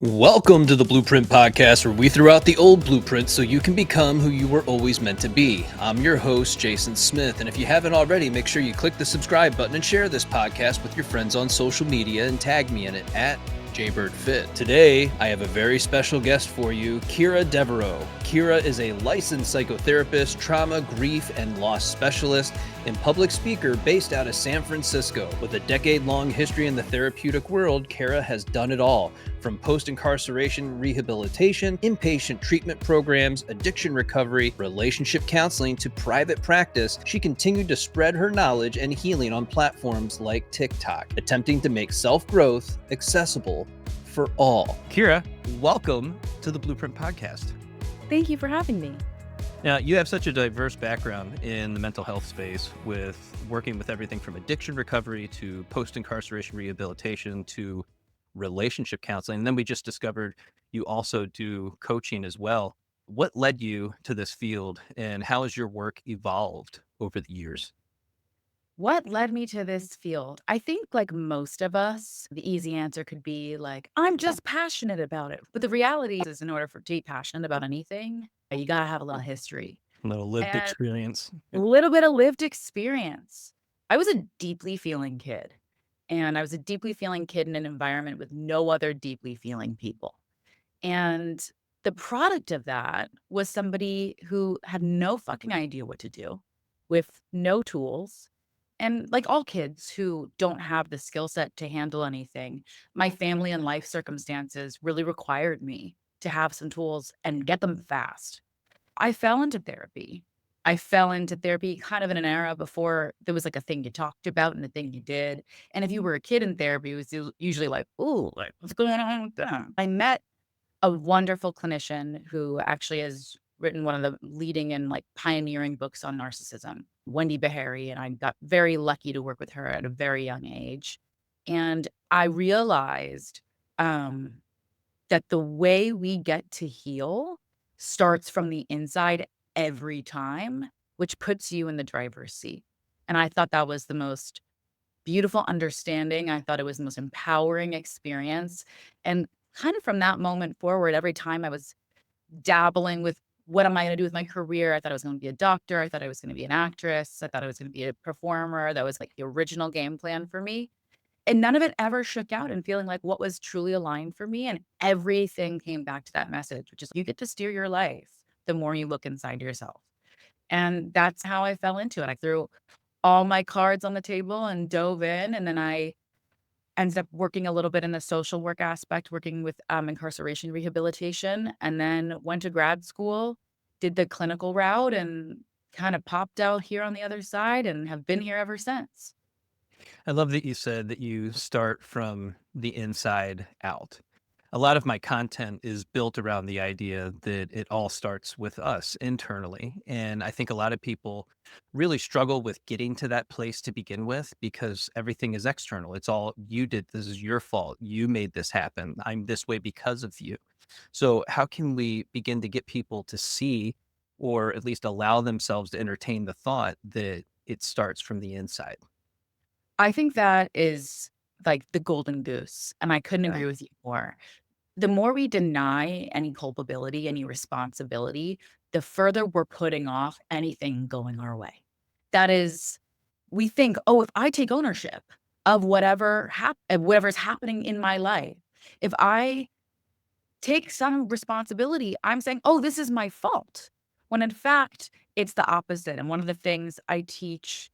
Welcome to the Blueprint Podcast, where we throw out the old blueprints so you can become who you were always meant to be. I'm your host, Jason Smith, and if you haven't already, make sure you click the subscribe button and share this podcast with your friends on social media and tag me in it at JBirdFit. Today, I have a very special guest for you, Ciara Devereux. Ciara is a licensed psychotherapist, trauma, grief, and loss specialist, and public speaker based out of San Francisco. With a decade-long history in the therapeutic world, Ciara has done it all, from post-incarceration rehabilitation, inpatient treatment programs, addiction recovery, relationship counseling, to private practice. She continued to spread her knowledge and healing on platforms like TikTok, attempting to make self-growth accessible for all. Ciara, welcome to the Blueprint Podcast. Thank you for having me. Now, you have such a diverse background in the mental health space, with working with everything from addiction recovery to post-incarceration rehabilitation to relationship counseling. And then we just discovered you also do coaching as well. What led you to this field, and how has your work evolved over the years? What led me to this field? I think, like most of us, the easy answer could be like, I'm just passionate about it. But the reality is, in order to be passionate about anything, you got to have a little history, A little lived and experience. a little bit of lived experience. I was a deeply feeling kid, and I was a deeply feeling kid in an environment with no other deeply feeling people. And the product of that was somebody who had no fucking idea what to do, with no tools. And like all kids who don't have the skill set to handle anything, my family and life circumstances really required me to have some tools and get them fast. I fell into therapy. I fell into therapy kind of in an era before there was like a thing you talked about and a thing you did. And if you were a kid in therapy, it was usually like, ooh, like, what's going on with that? I met a wonderful clinician who actually has written one of the leading and like pioneering books on narcissism, Wendy Beharry. And I got very lucky to work with her at a very young age. And I realized um, that the way we get to heal starts from the inside every time, which puts you in the driver's seat. And I thought that was the most beautiful understanding. I thought it was the most empowering experience. And kind of from that moment forward, every time I was dabbling with what am I going to do with my career, I thought I was going to be a doctor. I thought I was going to be an actress. I thought I was going to be a performer. That was like the original game plan for me. And none of it ever shook out and feeling like what was truly aligned for me. And everything came back to that message, which is you get to steer your life the more you look inside yourself. And that's how I fell into it. I threw all my cards on the table and dove in. And then I ended up working a little bit in the social work aspect, working with incarceration rehabilitation, and then went to grad school, did the clinical route, and kind of popped out here on the other side and have been here ever since. I love that you said that you start from the inside out. A lot of my content is built around the idea that it all starts with us internally. And I think a lot of people really struggle with getting to that place to begin with, because everything is external. It's all you did. This is your fault. You made this happen. I'm this way because of you. So, how can we begin to get people to see, or at least allow themselves to entertain the thought that it starts from the inside? I think that is like the golden goose, and I couldn't agree with you more. The more we deny any culpability, any responsibility, the further we're putting off anything going our way. That is, we think, oh, if I take ownership of whatever's happening in my life, if I take some responsibility, I'm saying, oh, this is my fault. When in fact, it's the opposite. And one of the things I teach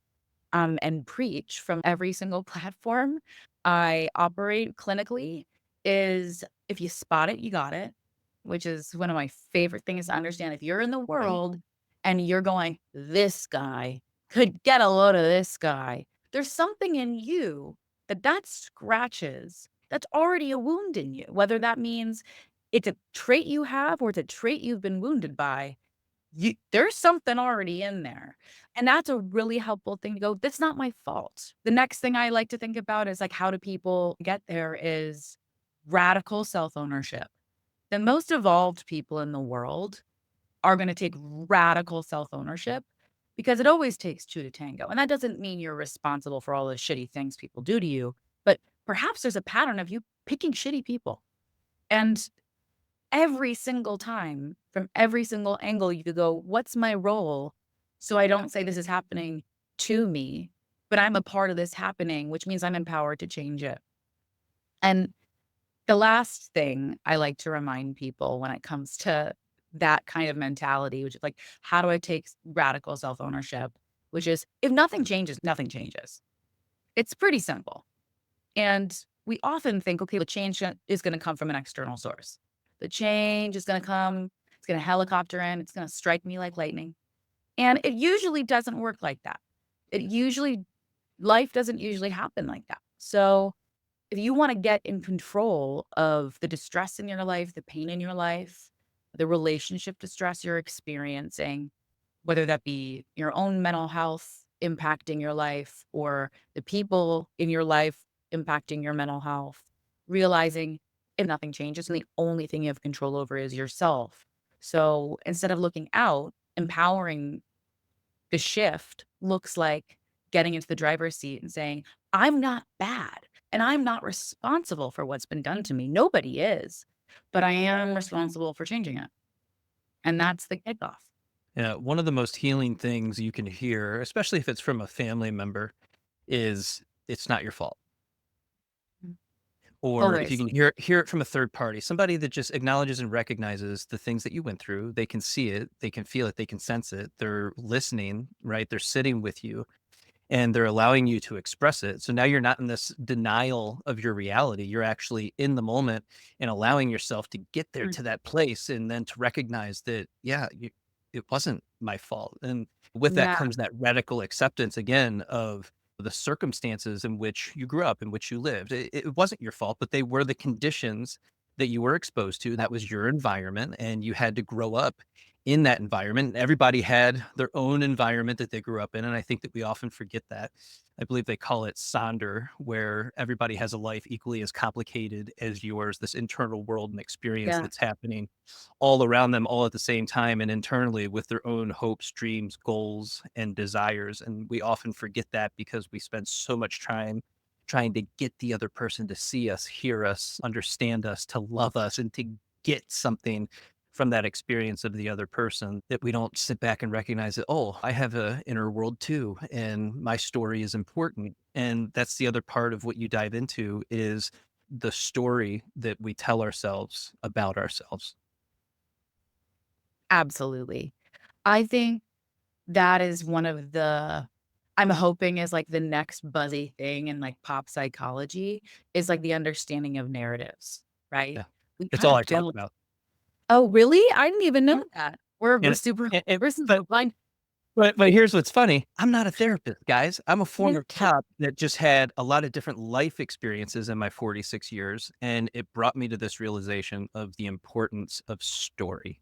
and preach from every single platform I operate clinically is if you spot it, you got it, which is one of my favorite things to understand. If you're in the world and you're going, this guy could get a load of this guy, there's something in you that scratches that's already a wound in you, whether that means it's a trait you have or it's a trait you've been wounded by. There's something already in there. And that's a really helpful thing to go, that's not my fault. The next thing I like to think about is like, how do people get there is radical self-ownership. The most evolved people in the world are going to take radical self-ownership because it always takes two to tango. And that doesn't mean you're responsible for all the shitty things people do to you, but perhaps there's a pattern of you picking shitty people. And every single time, from every single angle, you could go, what's my role? So I don't say this is happening to me, but I'm a part of this happening, which means I'm empowered to change it. And the last thing I like to remind people when it comes to that kind of mentality, which is like, how do I take radical self ownership? Which is, if nothing changes, nothing changes. It's pretty simple. And we often think, okay, the change is going to come from an external source. The change is going to come, it's going to helicopter in, it's going to strike me like lightning. And it usually doesn't work like that. Life doesn't usually happen like that. So if you want to get in control of the distress in your life, the pain in your life, the relationship distress you're experiencing, whether that be your own mental health impacting your life or the people in your life impacting your mental health, realizing if nothing changes and the only thing you have control over is yourself. So instead of looking out, empowering the shift looks like getting into the driver's seat and saying, I'm not bad and I'm not responsible for what's been done to me. Nobody is, but I am responsible for changing it. And that's the kickoff. Yeah, one of the most healing things you can hear, especially if it's from a family member, is it's not your fault. Mm. Or if you Always. can hear it from a third party, somebody that just acknowledges and recognizes the things that you went through, they can see it, they can feel it, they can sense it. They're listening, right? They're sitting with you and they're allowing you to express it. So now you're not in this denial of your reality. You're actually in the moment and allowing yourself to get there Mm. to that place and then to recognize that, yeah, it wasn't my fault. And with that Yeah. comes that radical acceptance again of the circumstances in which you grew up, in which you lived. It wasn't your fault, but they were the conditions that you were exposed to. That was your environment, and you had to grow up in that environment. Everybody had their own environment that they grew up in, and I think that we often forget that. I believe they call it Sonder, where everybody has a life equally as complicated as yours, this internal world and experience Yeah. that's happening all around them all at the same time and internally with their own hopes, dreams, goals, and desires. And we often forget that because we spend so much time trying to get the other person to see us, hear us, understand us, to love us, and to get something from that experience of the other person that we don't sit back and recognize that, oh, I have a inner world too, and my story is important. And that's the other part of what you dive into is the story that we tell ourselves about ourselves. Absolutely. I think that is one of the I'm hoping is like the next buzzy thing in like pop psychology is like the understanding of narratives, right? Yeah. We It's kind all of I talk don't. about. Oh, really? I didn't even know that. We're And super and we're but super blind. but here's what's funny. I'm not a therapist, guys. I'm a Yeah. former cop that just had a lot of different life experiences in my 46 years, and it brought me to this realization of the importance of story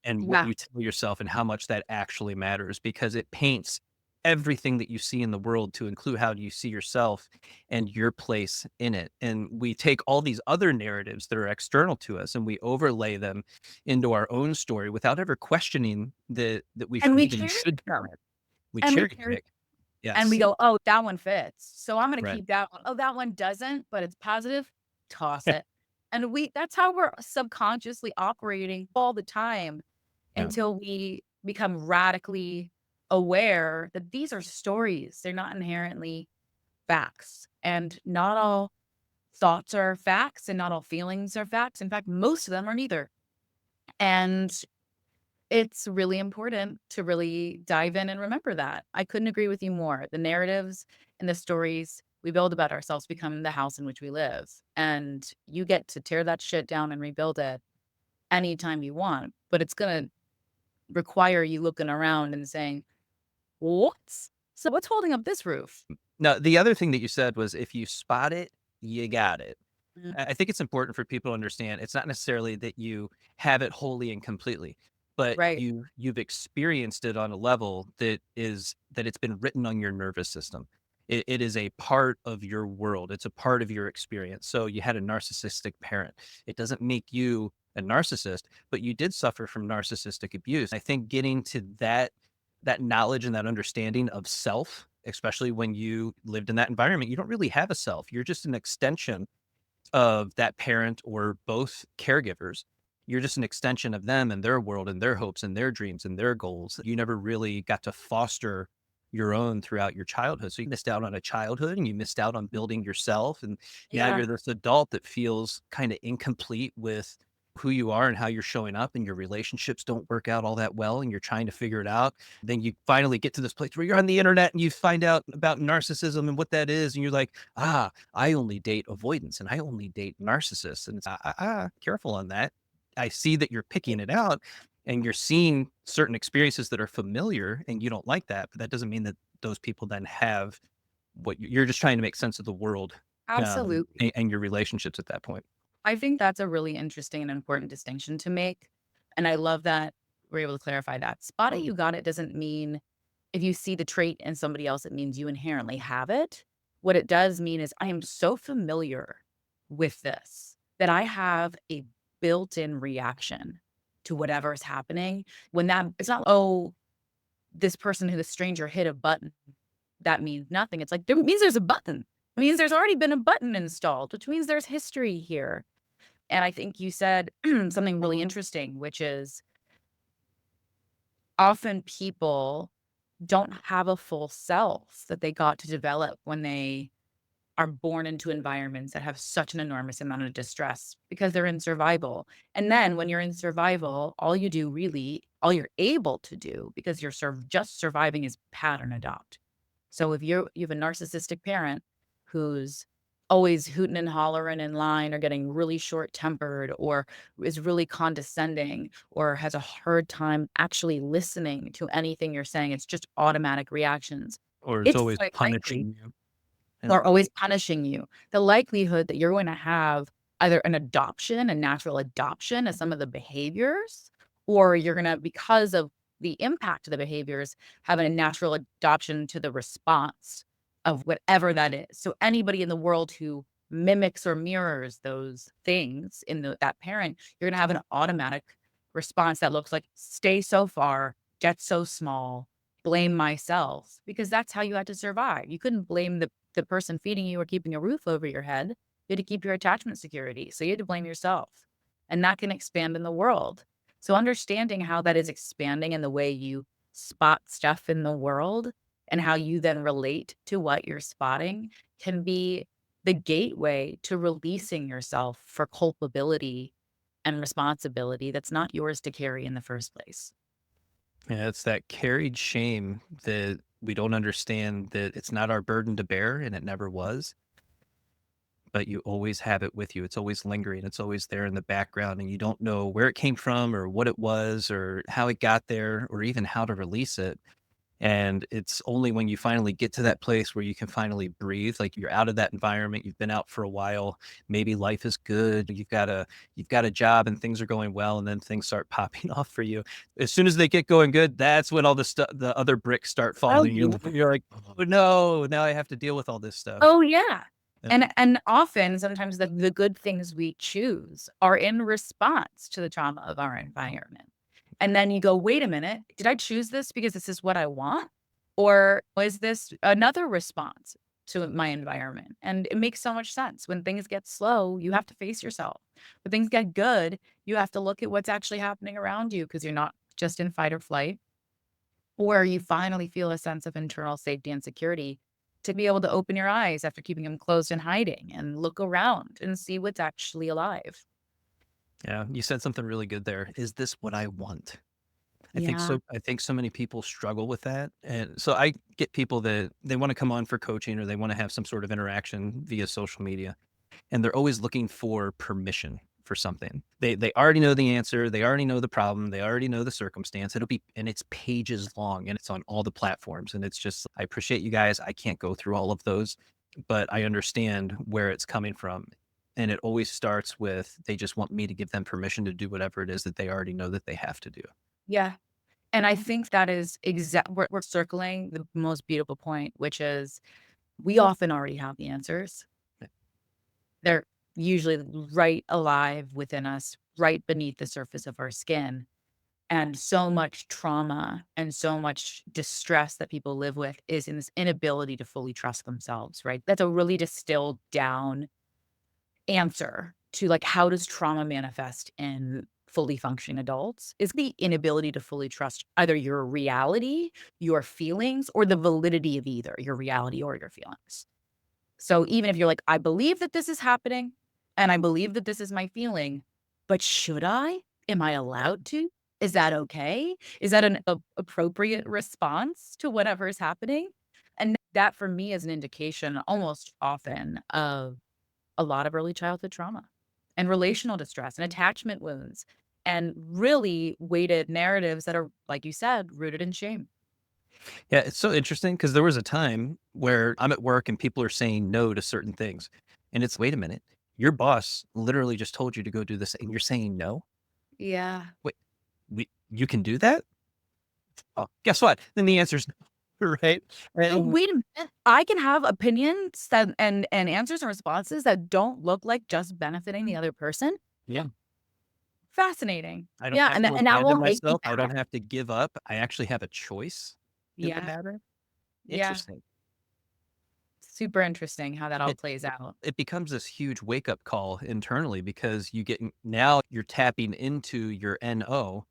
and what Yeah. you tell yourself and how much that actually matters because it paints everything that you see in the world to include how do you see yourself and your place in it. And we take all these other narratives that are external to us and we overlay them into our own story without ever questioning that we And we even carry should. them. We And we cherry carry pick. and we Yes. go, "Oh, that one fits. So I'm gonna Right. keep that one. Oh, that one doesn't, but it's positive. Toss it." And that's how we're subconsciously operating all the time Yeah. until we become radically aware that these are stories. They're not inherently facts. And not all thoughts are facts and not all feelings are facts. In fact, most of them are neither. And it's really important to really dive in and remember that. I couldn't agree with you more. The narratives and the stories we build about ourselves become the house in which we live. And you get to tear that shit down and rebuild it anytime you want. But it's going to require you looking around and saying, what's holding up this roof? Now, the other thing that you said was if you spot it, you got it. Mm. I think it's important for people to understand it's not necessarily that you have it wholly and completely, but Right. you've experienced it on a level that it's been written on your nervous system. It is a part of your world. It's a part of your experience. So you had a narcissistic parent. It doesn't make you a narcissist, but you did suffer from narcissistic abuse. I think getting to that knowledge and that understanding of self, especially when you lived in that environment, you don't really have a self. You're just an extension of that parent or both caregivers. You're just an extension of them and their world and their hopes and their dreams and their goals. You never really got to foster your own throughout your childhood. So you missed out on a childhood and you missed out on building yourself. And now Yeah, you're this adult that feels kind of incomplete with who you are and how you're showing up, and your relationships don't work out all that well and you're trying to figure it out. Then you finally get to this place where you're on the internet and you find out about narcissism and what that is. And you're like, I only date avoidance and I only date narcissists. And it's careful on that. I see that you're picking it out and you're seeing certain experiences that are familiar and you don't like that, but that doesn't mean that those people then have what you're just trying to make sense of the world, absolutely. and your relationships at that point. I think that's a really interesting and important distinction to make. And I love that we're able to clarify that. Spot it, you got it doesn't mean if you see the trait in somebody else, it means you inherently have it. What it does mean is I am so familiar with this that I have a built in reaction to whatever is happening. When that, it's not, oh, this person who the stranger hit a button, that means nothing. It's like, there means there's a button. It means there's already been a button installed, which means there's history here. And I think you said something really interesting, which is often people don't have a full self that they got to develop when they are born into environments that have such an enormous amount of distress because they're in survival. And then when you're in survival, all you do really, all you're able to do because you're just surviving is pattern adopt. So if you have a narcissistic parent who's always hooting and hollering in line or getting really short tempered or is really condescending or has a hard time actually listening to anything you're saying, it's just automatic reactions. Or it's It's always quite likely punishing you. Yeah. are always punishing you. The likelihood that you're going to have either an adoption, a natural adoption of some of the behaviors, or you're going to, because of the impact of the behaviors, have a natural adoption to the response of whatever that is. So anybody in the world who mimics or mirrors those things in that parent, you're going to have an automatic response that looks like stay so far, get so small, blame myself, because that's how you had to survive. You couldn't blame the person feeding you or keeping a roof over your head. You had to keep your attachment security. So you had to blame yourself. And that can expand in the world. So understanding how that is expanding in the way you spot stuff in the world and how you then relate to what you're spotting can be the gateway to releasing yourself for culpability and responsibility that's not yours to carry in the first place. Yeah, it's that carried shame that we don't understand, that it's not our burden to bear and it never was, but you always have it with you. It's always lingering. It's always there in the background and you don't know where it came from or what it was or how it got there or even how to release it. And it's only when you finally get to that place where you can finally breathe, like you're out of that environment, you've been out for a while, maybe life is good, you've got a job and things are going well, and then things start popping off for you. As soon as they get going good, that's when all the stuff, the other bricks start Oh, falling. You're like, oh no, now I have to deal with all this stuff. oh, yeah. Yeah. And often, sometimes the good things we choose are in response to the trauma of our environment. And then you go, "Wait a minute, did I choose this because this is what I want? Or was this another response to my environment?" And it makes so much sense. When things get slow, you have to face yourself. When things get good, you have to look at what's actually happening around you because you're not just in fight or flight. Or you finally feel a sense of internal safety and security to be able to open your eyes after keeping them closed and hiding and look around and see what's actually alive. Yeah, you said something really good there. Is this what I want? Yeah. I think so many people struggle with that. And so I get people that they want to come on for coaching or they want to have some sort of interaction via social media, and they're always looking for permission for something. They already know the answer, they already know the problem, they already know the circumstance. And it's pages long and it's on all the platforms, and it's just, I appreciate you guys. I can't go through all of those, but I understand where it's coming from. And it always starts with they just want me to give them permission to do whatever it is that they already know that they have to do. Yeah. And I think that is we're circling the most beautiful point, which is we often already have the answers. They're usually right alive within us, right beneath the surface of our skin. And so much trauma and so much distress that people live with is in this inability to fully trust themselves, right? That's a really distilled down answer to, like, how does trauma manifest in fully functioning adults is the inability to fully trust either your reality, your feelings, or the validity of either your reality or your feelings. So even if you're like, "I believe that this is happening, and I believe that this is my feeling, but should I? Am I allowed to? Is that okay? Is that an appropriate response to whatever is happening?" And that for me is an indication almost often of a lot of early childhood trauma and relational distress and attachment wounds and really weighted narratives that are, like you said, rooted in shame. Yeah, it's so interesting because there was a time where I'm at work and people are saying no to certain things. And it's, wait a minute, your boss literally just told you to go do this and you're saying no? Yeah. Wait, you can do that? Oh, guess what? Then the answer is no, right? Oh, And wait a minute. I can have opinions that and answers and responses that don't look like just benefiting the other person? yeah, Fascinating. I don't Yeah, have and to that will abandon make me myself. I mad. don't have to give up. I actually have a choice in the Yeah, matter. yeah. Interesting. Super interesting how that all It, plays out. it becomes this huge wake up call internally because now you're tapping into your NO,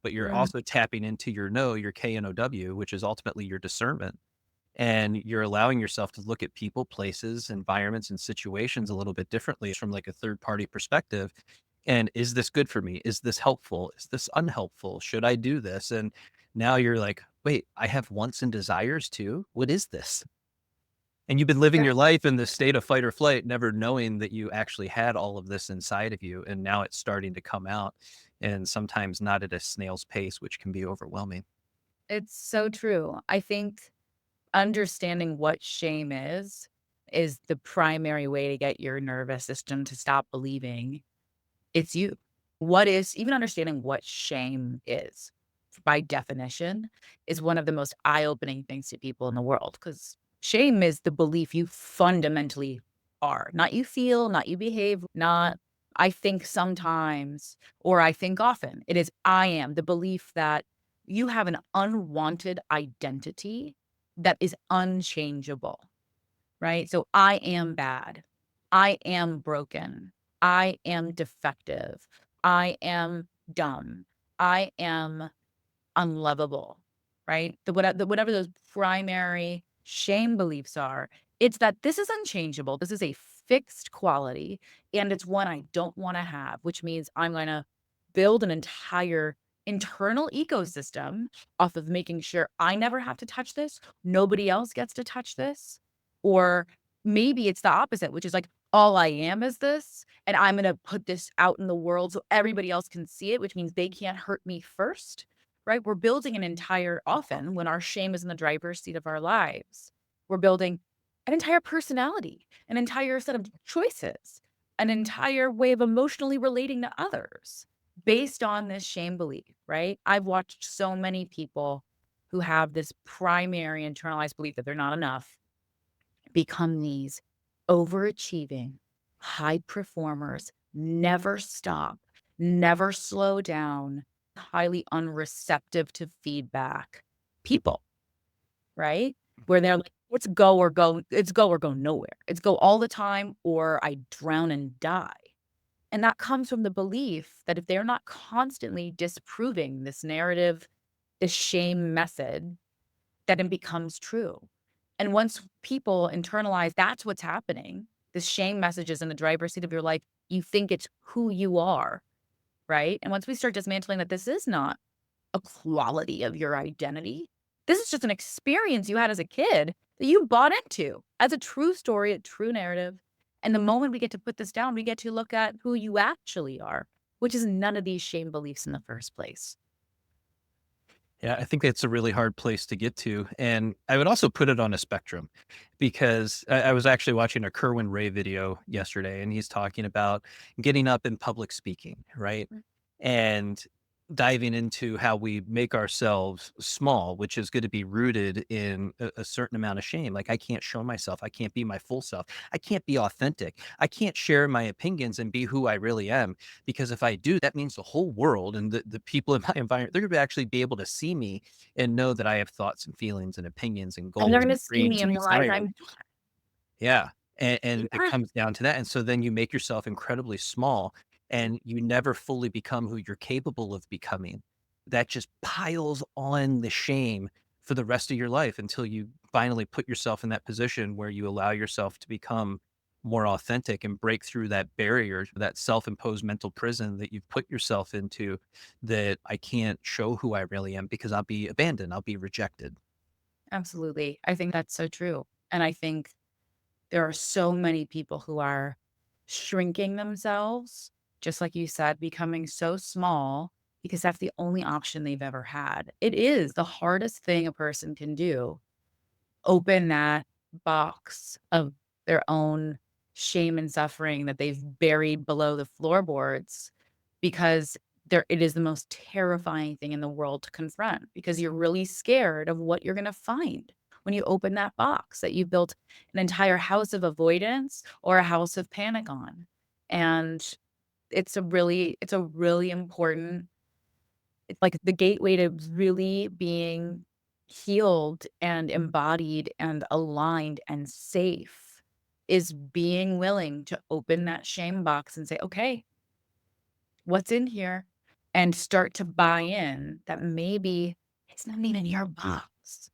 but you're Mm, also tapping into your no, your KNOW, which is ultimately your discernment. And you're allowing yourself to look at people, places, environments, and situations a little bit differently from like a third party perspective. And is this good for me? Is this helpful? Is this unhelpful? Should I do this? And now you're like, wait, I have wants and desires too. What is this? And you've been living yeah. your life in this state of fight or flight, never knowing that you actually had all of this inside of you. And now it's starting to come out, and sometimes not at a snail's pace, which can be overwhelming. It's so true. I think understanding what shame is the primary way to get your nervous system to stop believing it's you. What is even understanding what shame is, by definition, is one of the most eye-opening things to people in the world. Because shame is the belief you fundamentally are, not you feel, not you behave, not I think sometimes, or I think often. It is I am, the belief that you have an unwanted identity that is unchangeable. Right? So I am bad. I am broken. I am defective. I am dumb. I am unlovable, right? Whatever those primary shame beliefs are, it's that this is unchangeable. This is a fixed quality and it's one I don't want to have, which means I'm going to build an entire internal ecosystem off of making sure I never have to touch this, nobody else gets to touch this. Or maybe it's the opposite, which is like all I am is this and I'm going to put this out in the world so everybody else can see it, which means they can't hurt me first, right? We're building an entire often when our shame is in the driver's seat of our lives, we're building an entire personality, an entire set of choices, an entire way of emotionally relating to others based on this shame belief, right? I've watched so many people who have this primary internalized belief that they're not enough become these overachieving, high performers, never stop, never slow down, highly unreceptive to feedback people, right? Where they're like, it's go or go, it's go or go nowhere. It's go all the time or I drown and die. And that comes from the belief that if they're not constantly disproving this narrative, this shame method, that it becomes true. And once people internalize that's what's happening, the shame messages in the driver's seat of your life, you think it's who you are, right? And once we start dismantling that this is not a quality of your identity, this is just an experience you had as a kid that you bought into as a true story, a true narrative. And the moment we get to put this down, we get to look at who you actually are, which is none of these shame beliefs in the first place. Yeah, I think it's a really hard place to get to. And I would also put it on a spectrum because I was actually watching a Kerwin Ray video yesterday and he's talking about getting up in public speaking, right? And diving into how we make ourselves small, which is going to be rooted in a certain amount of shame. Like, I can't show myself. I can't be my full self. I can't be authentic. I can't share my opinions and be who I really am. Because if I do, that means the whole world and the people in my environment, they're going to actually be able to see me and know that I have thoughts and feelings and opinions and And they're goals going and to see me dreams and and realize desires. I'm Yeah. And it Yeah, comes down to that, and so then you make yourself incredibly small, and you never fully become who you're capable of becoming. That just piles on the shame for the rest of your life until you finally put yourself in that position where you allow yourself to become more authentic and break through that barrier, that self-imposed mental prison that you've put yourself into, that I can't show who I really am because I'll be abandoned, I'll be rejected. absolutely. I think that's so true. And I think there are so many people who are shrinking themselves, just like you said, becoming so small because that's the only option they've ever had. It is the hardest thing a person can do. Open that box of their own shame and suffering that they've buried below the floorboards because it is the most terrifying thing in the world to confront because you're really scared of what you're going to find when you open that box that you built an entire house of avoidance or a house of panic on. And it's a really important, it's like the gateway to really being healed and embodied and aligned and safe is being willing to open that shame box and say, okay, what's in here? And start to buy in that maybe it's not even your box.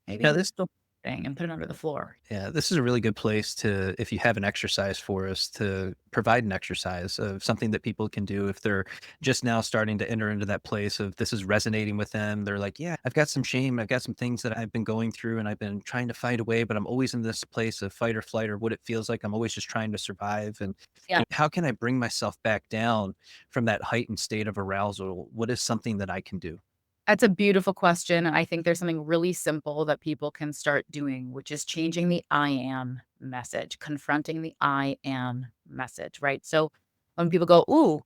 Maybe Now it's this the thing and put it under the floor. Yeah, this is a really good place to, if you have an exercise for us, to provide an exercise of something that people can do if they're just now starting to enter into that place of this is resonating with them. They're like, yeah, I've got some shame. I've got some things that I've been going through and I've been trying to fight away, but I'm always in this place of fight or flight or what it feels like. I'm always just trying to survive. And Yeah. how can I bring myself back down from that heightened state of arousal? What is something that I can do? That's a beautiful question, and I think there's something really simple that people can start doing, which is changing the "I am" message, confronting the "I am" message, right? So, when people go, "Ooh,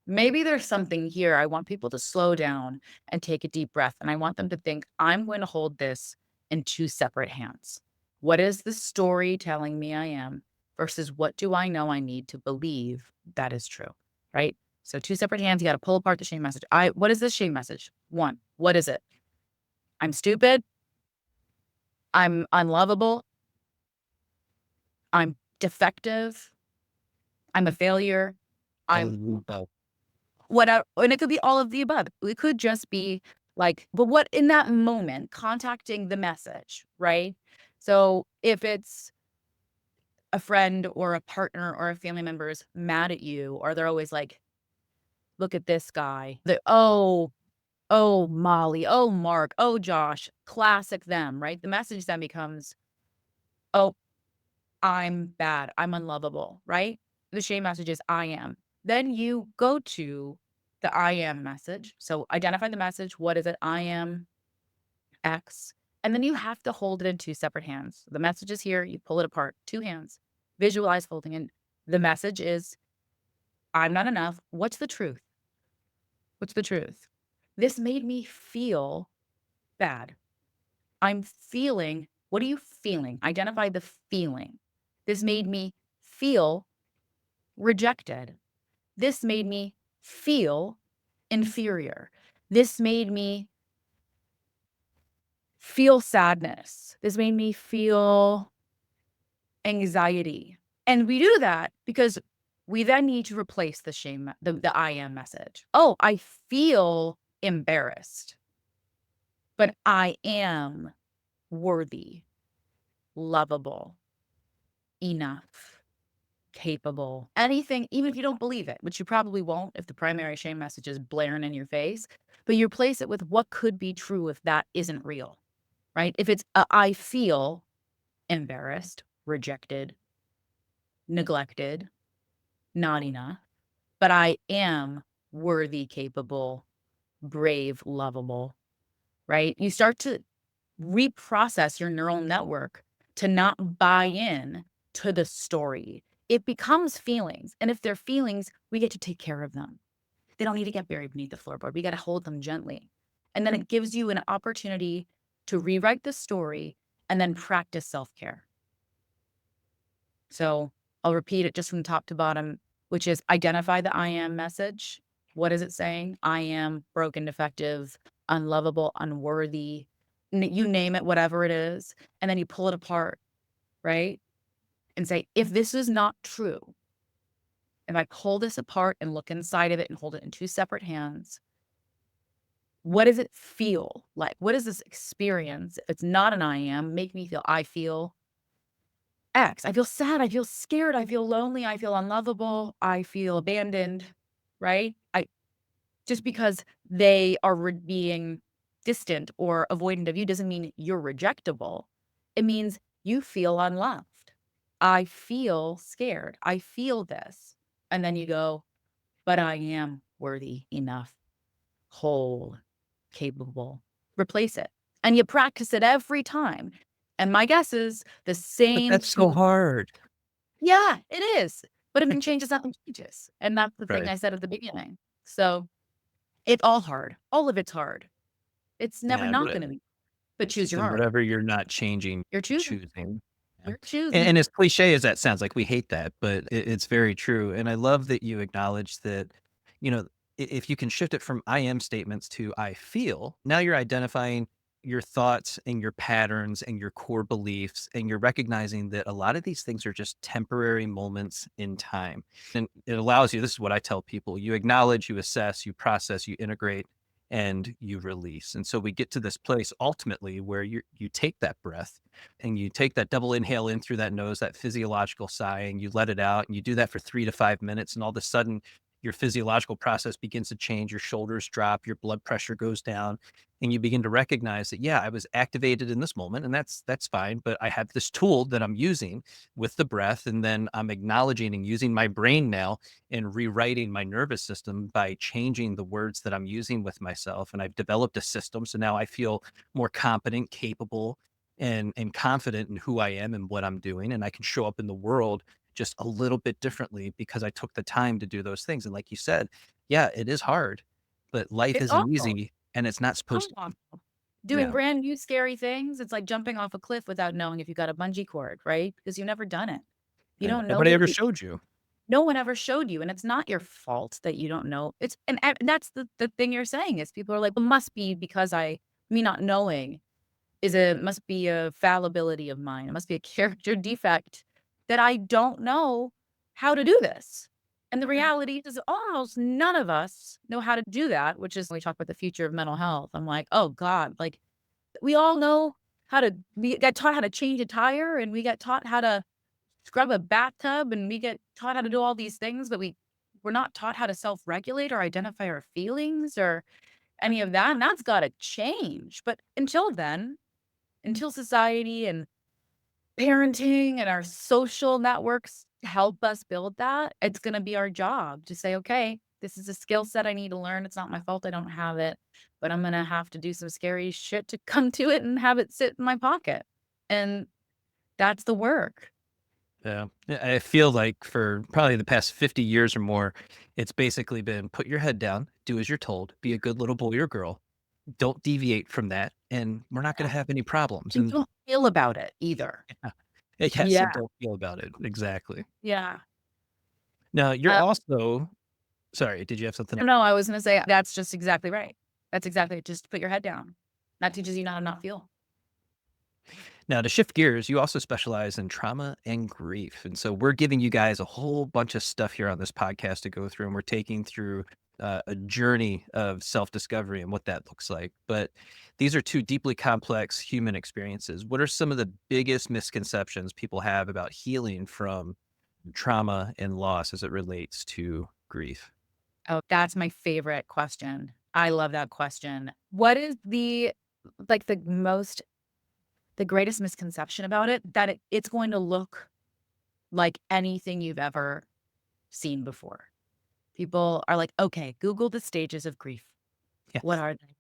maybe there's something here," I want people to slow down and take a deep breath, and I want them to think, "I'm going to hold this in 2 separate hands. What is the story telling me I am versus what do I know I need to believe that is true?" Right? So 2 separate hands, you gotta pull apart the shame message. What is this shame message? 1, what is it? I'm stupid, I'm unlovable, I'm defective, I'm a failure, I'm Oh, whatever, and it could be all of the above. It could just be like, but what in that moment, contacting the message, right? So if it's a friend or a partner or a family member is mad at you, or they're always like, look at this guy. Oh, Molly, oh, Mark, oh, Josh, classic them, right? The message then becomes, oh, I'm bad, I'm unlovable, right? The shame message is I am. Then you go to the I am message. So identify the message. What is it? I am X. And then you have to hold it in 2 separate hands. The message is here, you pull it apart, 2 hands. Visualize folding it. The message is, I'm not enough. What's the truth? What's the truth? This made me feel bad. I'm feeling, what are you feeling? Identify the feeling. This made me feel rejected. This made me feel inferior. This made me feel sadness. This made me feel anxiety. And we do that because we then need to replace the shame, the I am message. Oh, I feel embarrassed, but I am worthy, lovable, enough, capable, anything, even if you don't believe it, which you probably won't if the primary shame message is blaring in your face, but you replace it with what could be true if that isn't real, right? If it's I feel embarrassed, rejected, neglected, not enough, but I am worthy, capable, brave, lovable, right? You start to reprocess your neural network to not buy in to the story. It becomes feelings. And if they're feelings, we get to take care of them. They don't need to get buried beneath the floorboard. We got to hold them gently. And then it gives you an opportunity to rewrite the story and then practice self care. So I'll repeat it just from top to bottom, which is identify the I am message. What is it saying? I am broken, defective, unlovable, unworthy. You name it, whatever it is. And then you pull it apart, right? And say, if this is not true, if I pull this apart and look inside of it and hold it in two separate hands, what does it feel like? What is this experience? If it's not an I am, make me feel I feel X. I feel sad. I feel scared. I feel lonely. I feel unlovable. I feel abandoned, right? Just because they are being distant or avoidant of you doesn't mean you're rejectable. It means you feel unloved. I feel scared. I feel this. And then you go, but I am worthy enough, whole, capable. Replace it. And you practice it every time. And my guess is the But same that's so two. hard. Yeah, it is. But if nothing changes, nothing changes. And that's the thing Right. I said at the beginning. So it's all hard. All of it's hard. It's never Yeah, not but gonna be, but choose your and heart. whatever you're not changing, You're choosing. choosing. Yeah. You're And choosing. and as cliche as that sounds, like, we hate that, but it's very true, and I love that you acknowledge that, you know, if you can shift it from I am statements to I feel, now you're identifying your thoughts and your patterns and your core beliefs, and you're recognizing that a lot of these things are just temporary moments in time, and it allows you, this is what I tell people, you acknowledge, you assess, you process, you integrate, and you release, and so we get to this place ultimately where you take that breath and you take that double inhale in through that nose, that physiological sigh, and you let it out. And you do that for 3 to 5 minutes. And all of a sudden, your physiological process begins to change. Your shoulders drop, your blood pressure goes down, and you begin to recognize that, yeah, I was activated in this moment, and that's fine. But I have this tool that I'm using with the breath, and then I'm acknowledging and using my brain now and rewriting my nervous system by changing the words that I'm using with myself. And I've developed a system. So now I feel more competent, capable, and confident in who I am and what I'm doing, and I can show up in the world just a little bit differently because I took the time to do those things. And like you said, yeah, it is hard, but life It's isn't awful. easy, and it's not Oh, supposed to be. awful. Doing Yeah, brand new scary things, it's like jumping off a cliff without knowing if you got a bungee cord, right? Because you've never done it. You and don't know nobody what ever you showed you. no one ever showed you, and it's not your fault that you don't know. It's and that's the thing you're saying is people are like, "Well, must be because me not knowing must be a fallibility of mine. It must be a character defect that I don't know how to do this." And the reality is almost none of us know how to do that, which is when we talk about the future of mental health. I'm like, "Oh god, like we all know we got taught how to change a tire and we got taught how to scrub a bathtub and we get taught how to do all these things, but we're not taught how to self-regulate or identify our feelings or any of that, and that's gotta change. But until then, until society and parenting and our social networks help us build that, it's gonna be our job to say, "Okay, this is a skill set I need to learn. It's not my fault I don't have it, but I'm gonna have to do some scary shit to come to it and have it sit in my pocket." And that's the work. Yeah. I feel like for probably the past 50 years or more, it's basically been put your head down, do as you're told, be a good little boy or girl, don't deviate from that, and we're not gonna Yeah. have any problems. And And don't feel about it either. yeah. Yes, Yeah, and don't feel about it. Exactly. yeah. Now, you're Uh, also sorry, did you have something? no, I was gonna say that's just exactly right. That's exactly it. Just put your head down. That teaches you how to not feel. Now, to shift gears, you also specialize in trauma and grief. And so we're giving you guys a whole bunch of stuff here on this podcast to go through, and we're taking through a journey of self discovery and what that looks like. But these are two deeply complex human experiences. What are some of the biggest misconceptions people have about healing from trauma and loss as it relates to grief? Oh, that's my favorite question. I love that question. What is like, the greatest misconception about it? That it's going to look like anything you've ever seen before. People are like, "Okay, Google the stages of grief. What Yes. are they?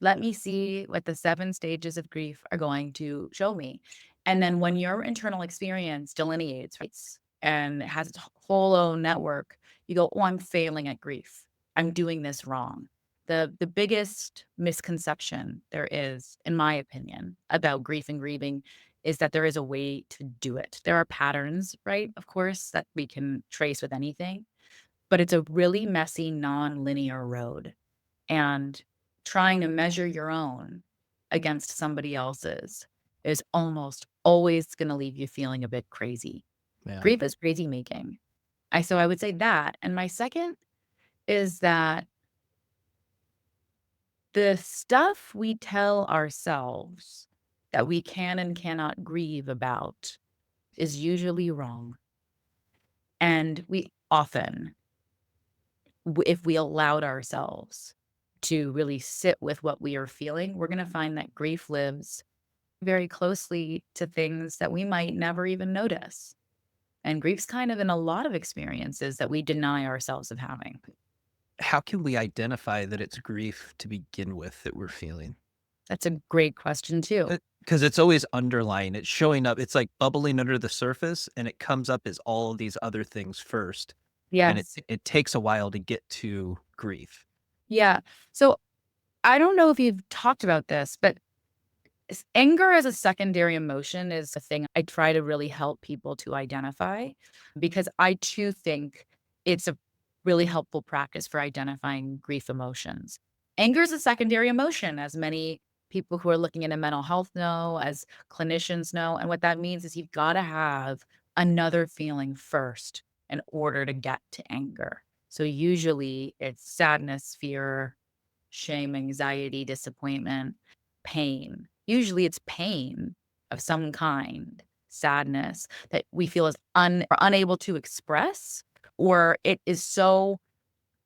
Let me see what the 7 stages of grief are going to show me." And then when your internal experience delineates, right, and has its whole own network, you go, "Oh, I'm failing at grief. I'm doing this wrong." The biggest misconception there is, in my opinion, about grief and grieving is that there is a way to do it. There are patterns, right, of course, that we can trace with anything, but it's a really messy, non-linear road. And trying to measure your own against somebody else's is almost always going to leave you feeling a bit crazy. Yeah. Grief is crazy making. So I would say that. And my second is that the stuff we tell ourselves that we can and cannot grieve about is usually wrong. And we often, if we allowed ourselves to really sit with what we are feeling, we're going to find that grief lives very closely to things that we might never even notice. And grief's kind of in a lot of experiences that we deny ourselves of having. How can we identify that it's grief to begin with that we're feeling? That's a great question too. Because it's always underlying. It's showing up. It's like bubbling under the surface, and it comes up as all of these other things first. And Yes. it takes a while to get to grief. Yeah. So I don't know if you've talked about this, but anger as a secondary emotion is a thing I try to really help people to identify because I too think it's a really helpful practice for identifying grief emotions. Anger is a secondary emotion, as many people who are looking into mental health know, as clinicians know. And what that means is you've got to have another feeling first in order to get to anger. So usually it's sadness, fear, shame, anxiety, disappointment, pain. Usually it's pain of some kind, sadness that we feel is or unable to express, or it is so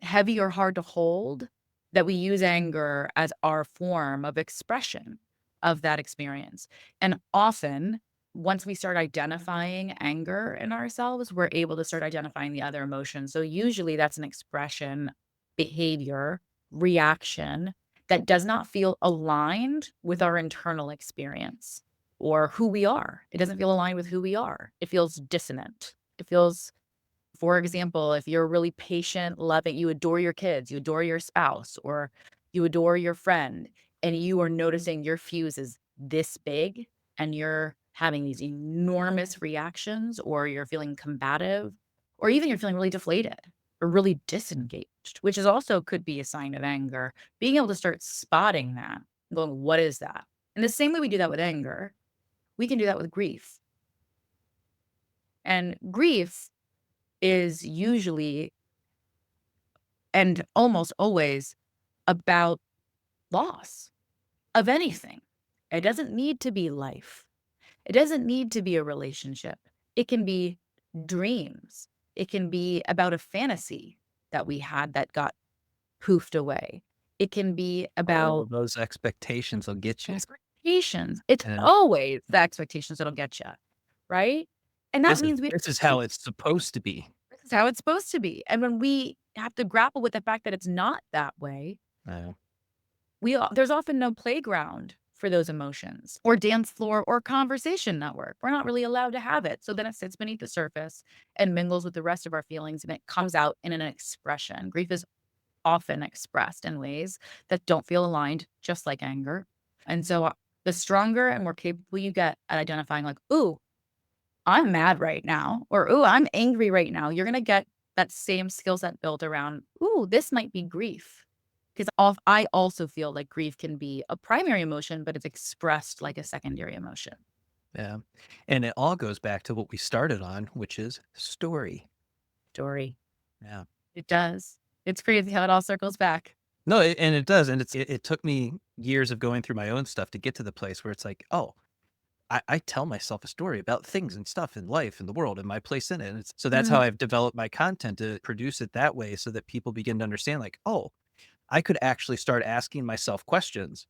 heavy or hard to hold that we use anger as our form of expression of that experience. And often, once we start identifying anger in ourselves, we're able to start identifying the other emotions. So usually that's an expression, behavior, reaction that does not feel aligned with our internal experience or who we are. It doesn't feel aligned with who we are. It feels dissonant. It feels, for example, if you're really patient, loving, you adore your kids, you adore your spouse, or you adore your friend, and you are noticing your fuse is this big and you're having these enormous reactions, or you're feeling combative, or even you're feeling really deflated or really disengaged, which is also could be a sign of anger. Being able to start spotting that, going, what is that? And the same way we do that with anger, we can do that with grief. And grief is usually and almost always about loss of anything. It doesn't need to be life. It doesn't need to be a relationship. It can be dreams. It can be about a fantasy that we had that got poofed away. It can be All about of those expectations will get you. expectations. It's And always the expectations that'll get you, right? And that means we this is how it's supposed to be. this is how it's supposed to be. And when we have to grapple with the fact that it's not that way, Uh, there's often no playground for those emotions or dance floor or conversation network. We're not really allowed to have it. So then it sits beneath the surface and mingles with the rest of our feelings and it comes out in an expression. Grief is often expressed in ways that don't feel aligned, just like anger. And so the stronger and more capable you get at identifying, like, ooh, I'm mad right now, or ooh, I'm angry right now, you're going to get that same skill set built around, ooh, this might be grief. Because I also feel like grief can be a primary emotion, but it's expressed like a secondary emotion. yeah. And it all goes back to what we started on, which is story. Story. Yeah. It does. It's crazy how it all circles back. No, and it does. And it took me years of going through my own stuff to get to the place where it's like, oh, I tell myself a story about things and stuff in life and the world and my place in it. And so that's how Mm, I've developed my content to produce it that way so that people begin to understand, like, oh, I could actually start asking myself questions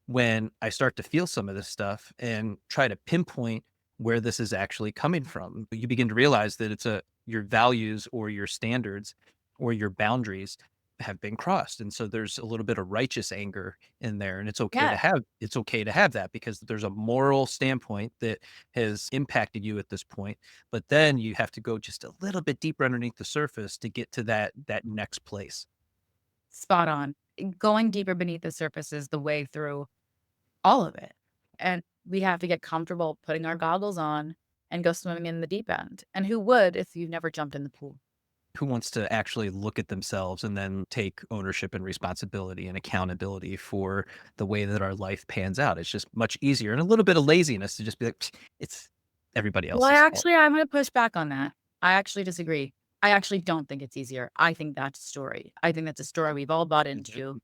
when I start to feel some of this stuff and try to pinpoint where this is actually coming from. You begin to realize that your values or your standards or your boundaries have been crossed. And so there's a little bit of righteous anger in there. And yeah. it's okay to have that because there's a moral standpoint that has impacted you at this point. But then you have to go just a little bit deeper underneath the surface to get to that next place. Spot on. Going deeper beneath the surface is the way through all of it. And we have to get comfortable putting our goggles on and go swimming in the deep end. And who would if you've never jumped in the pool? who wants to actually look at themselves and then take ownership and responsibility and accountability for the way that our life pans out? It's just much easier, and a little bit of laziness to just be like, "Psh, it's everybody Well, else's fault." I'm gonna push back on that. I actually disagree. I actually don't think it's easier. I think that's a story. I think that's a story we've all bought into.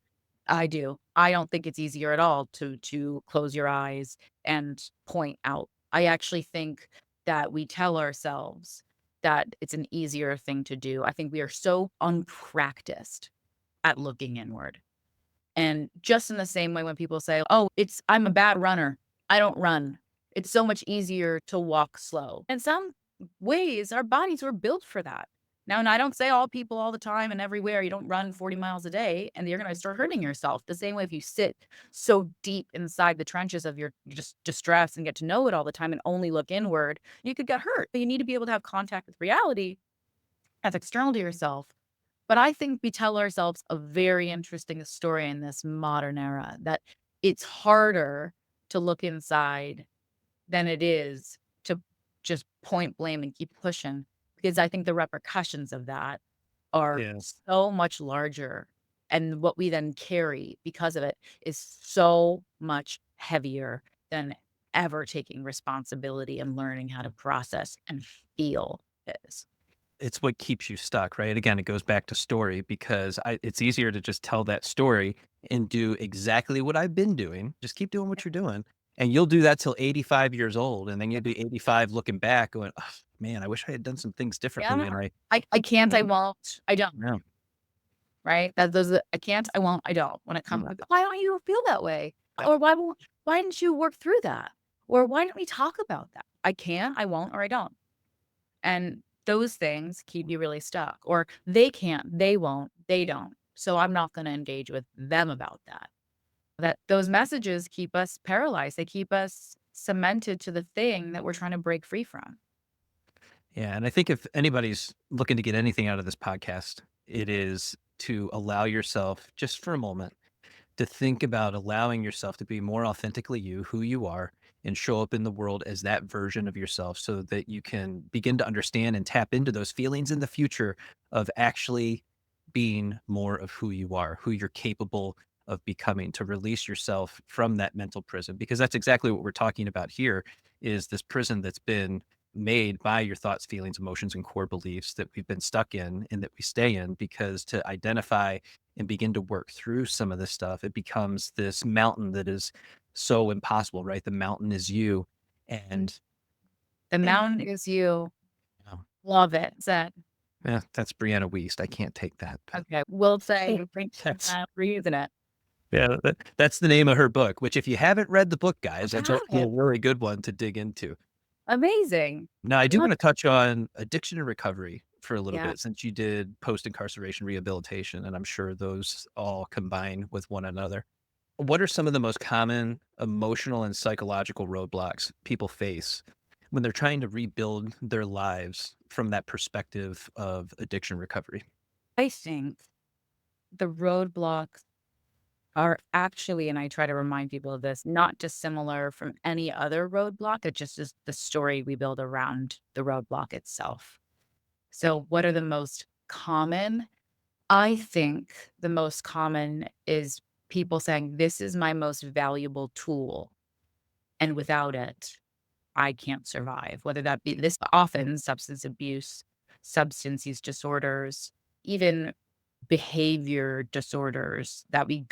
I do. I don't think it's easier at all to close your eyes and point out. I actually think that we tell ourselves that it's an easier thing to do. I think we are so unpracticed at looking inward. And just in the same way when people say, "Oh, I'm a bad runner. I don't run. It's so much easier to walk slow." In some ways, our bodies were built for that. Now, and I don't say all people all the time and everywhere, you don't run 40 miles a day and you're going to start hurting yourself. The same way if you sit so deep inside the trenches of your just distress and get to know it all the time and only look inward, you could get hurt. But you need to be able to have contact with reality as external to yourself. But I think we tell ourselves a very interesting story in this modern era that it's harder to look inside than it is to just point blame and keep pushing, because I think the repercussions of that are Yeah. so much larger. And what we then carry because of it is so much heavier than ever taking responsibility and learning how to process and feel is. It's what keeps you stuck, right? Again, it goes back to story because it's easier to just tell that story and do exactly what I've been doing. Just keep doing what you're doing. And you'll do that till 85 years old. And then you'll be 85 looking back going, oh, man, I wish I had done some things differently. Yeah. And I can't, I won't, I don't. yeah. Right? That those I can't, I won't, I don't. When it comes, why don't you feel that way? Yeah. Or why didn't you work through that? Or why don't we talk about that? I can, I won't, or I don't. And those things keep you really stuck. Or they can't, they won't, they don't. So I'm not going to engage with them about that. That those messages keep us paralyzed. They keep us cemented to the thing that we're trying to break free from. Yeah, and I think if anybody's looking to get anything out of this podcast, it is to allow yourself just for a moment to think about allowing yourself to be more authentically you, who you are, and show up in the world as that version of yourself so that you can begin to understand and tap into those feelings in the future of actually being more of who you are, who you're capable of becoming, to release yourself from that mental prison. Because that's exactly what we're talking about here is this prison that's been made by your thoughts, feelings, emotions, and core beliefs that we've been stuck in and that we stay in. Because to identify and begin to work through some of this stuff, it becomes this mountain that is so impossible, right? The mountain is you. And The mountain is you. Love it. Said. yeah, that's Brianna Wiest. I can't take that. But Okay. We'll say that's we're using it. yeah, that's the name of her book, which if you haven't read the book, guys, that's Have a it. really good one to dig into. Amazing. Now, I do Love want to touch on addiction and recovery for a little Yeah. bit since you did post-incarceration rehabilitation, and I'm sure those all combine with one another. What are some of the most common emotional and psychological roadblocks people face when they're trying to rebuild their lives from that perspective of addiction recovery? I think the roadblocks are actually, and I try to remind people of this, not dissimilar from any other roadblock. It just is the story we build around the roadblock itself. So, what are the most common? I think the most common is people saying, "This is my most valuable tool. And without it, I can't survive." Whether that be this often substance abuse, substance use disorders, even behavior disorders that we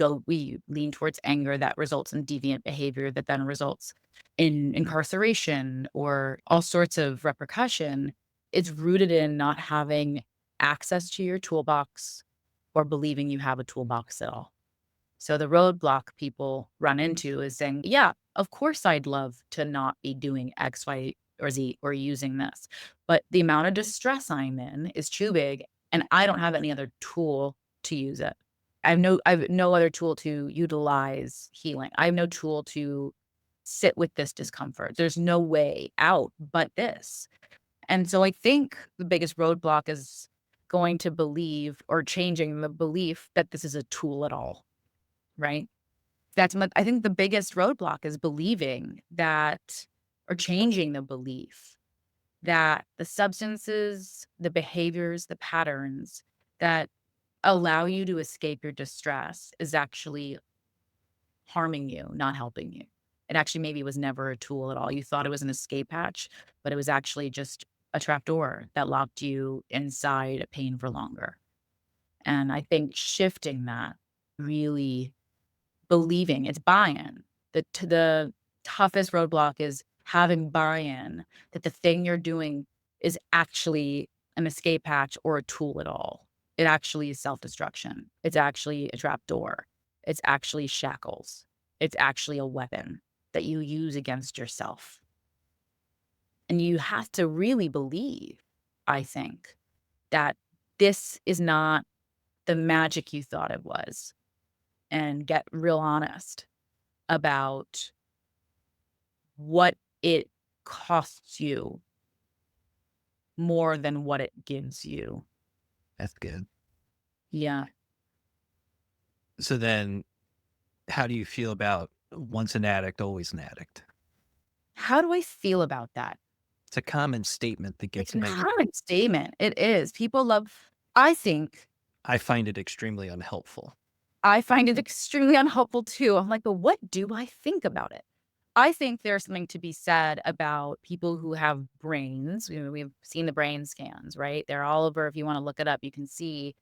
lean towards anger that results in deviant behavior that then results in incarceration or all sorts of repercussion. It's rooted in not having access to your toolbox or believing you have a toolbox at all. So the roadblock people run into is saying, yeah, of course I'd love to not be doing X, Y, or Z or using this. But the amount of distress I'm in is too big and I don't have any other tool to use it. I have no other tool to utilize healing. I have no tool to sit with this discomfort. There's no way out but this. And so I think the biggest roadblock is going to believe or changing the belief that this is a tool at all. Right? I think the biggest roadblock is believing that or changing the belief that the substances, the behaviors, the patterns that allow you to escape your distress is actually harming you, not helping you. It actually maybe was never a tool at all. You thought it was an escape hatch, but it was actually just a trapdoor that locked you inside a pain for longer. And I think shifting that, really believing it's buy-in. The toughest roadblock is having buy-in that the thing you're doing is actually an escape hatch or a tool at all. It actually is self-destruction. It's actually a trapdoor. It's actually shackles. It's actually a weapon that you use against yourself. And you have to really believe, I think, that this is not the magic you thought it was, and get real honest about what it costs you more than what it gives you. That's good. Yeah. So then how do you feel about once an addict, always an addict? How do I feel about that? It's a common statement that It's gets a made. common statement. It is. People love I think I find it extremely unhelpful. I find it extremely unhelpful too. I'm like, "But what do I think about it?" I think there's something to be said about people who have brains. We've seen the brain scans, right? They're all over. If you wanna look it up, you can see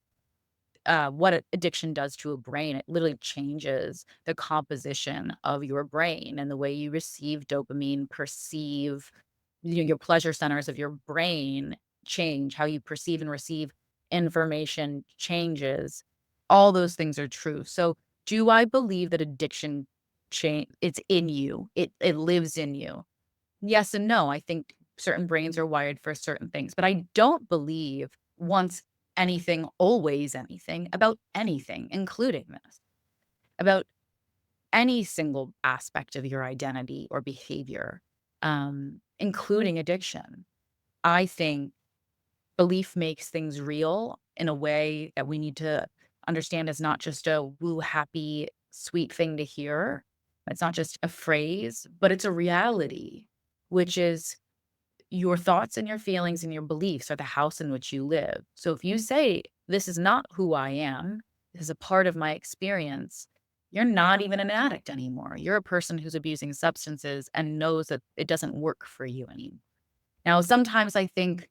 what addiction does to a brain. It literally changes the composition of your brain and the way you receive dopamine, perceive, your pleasure centers of your brain change, how you perceive and receive information changes. All those things are true. So, do I believe that addiction change? It's in you. It lives in you. Yes and no. I think certain brains are wired for certain things, but I don't believe once anything, always anything about anything, including this, about any single aspect of your identity or behavior, including addiction. I think belief makes things real in a way that we need to understand is not just a woo happy, sweet thing to hear. It's not just a phrase, but it's a reality, which is your thoughts and your feelings and your beliefs are the house in which you live. So if you say, "This is not who I am, this is a part of my experience," you're not even an addict anymore. You're a person who's abusing substances and knows that it doesn't work for you anymore. Now, sometimes I think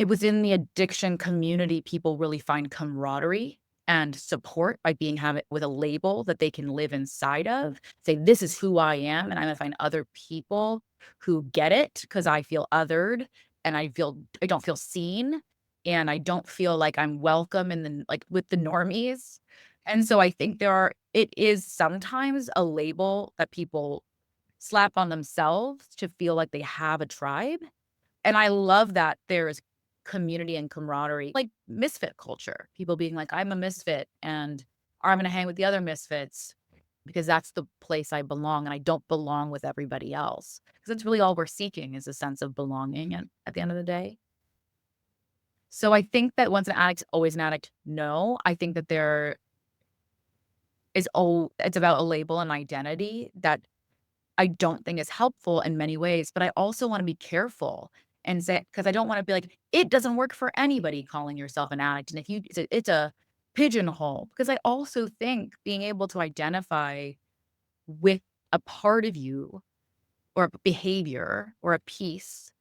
within the addiction community, people really find camaraderie and support by being have it with a label that they can live inside of. Say, "This is who I am," and I'm gonna find other people who get it because I feel othered and I don't feel seen, and I don't feel like I'm welcome in the like, with the normies. And so I think it is sometimes a label that people slap on themselves to feel like they have a tribe. And I love that there's community and camaraderie, like misfit culture. People being like, "I'm a misfit, and or I'm gonna hang with the other misfits because that's the place I belong, and I don't belong with everybody else." Because that's really all we're seeking is a sense of belonging at the end of the day. So I think that once an addict's always an addict, no. I think that there is it's about a label and identity that I don't think is helpful in many ways, but I also wanna be careful and say because I don't wanna be like, "It doesn't work for anybody calling yourself an addict," and if you it's a pigeonhole, because I also think being able to identify with a part of you or a behavior or a piece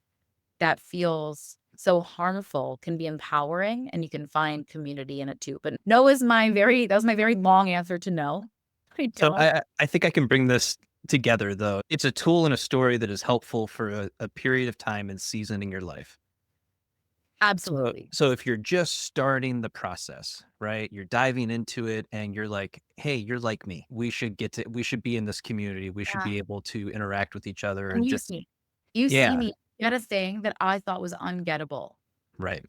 that feels so harmful can be empowering, and you can find community in it too, but no is my very that was my very long answer to no. I So don't. I think I can bring this together though. It's a tool and a story that is helpful for a period of time and season in your life. So Absolutely. so if you're just starting the process, right? You're diving into it and you're like, "Hey, you're like me. We should be in this community. We should Yeah. be able to interact with each other And and you just." see you see Yeah, me get a thing that I thought was ungettable. right.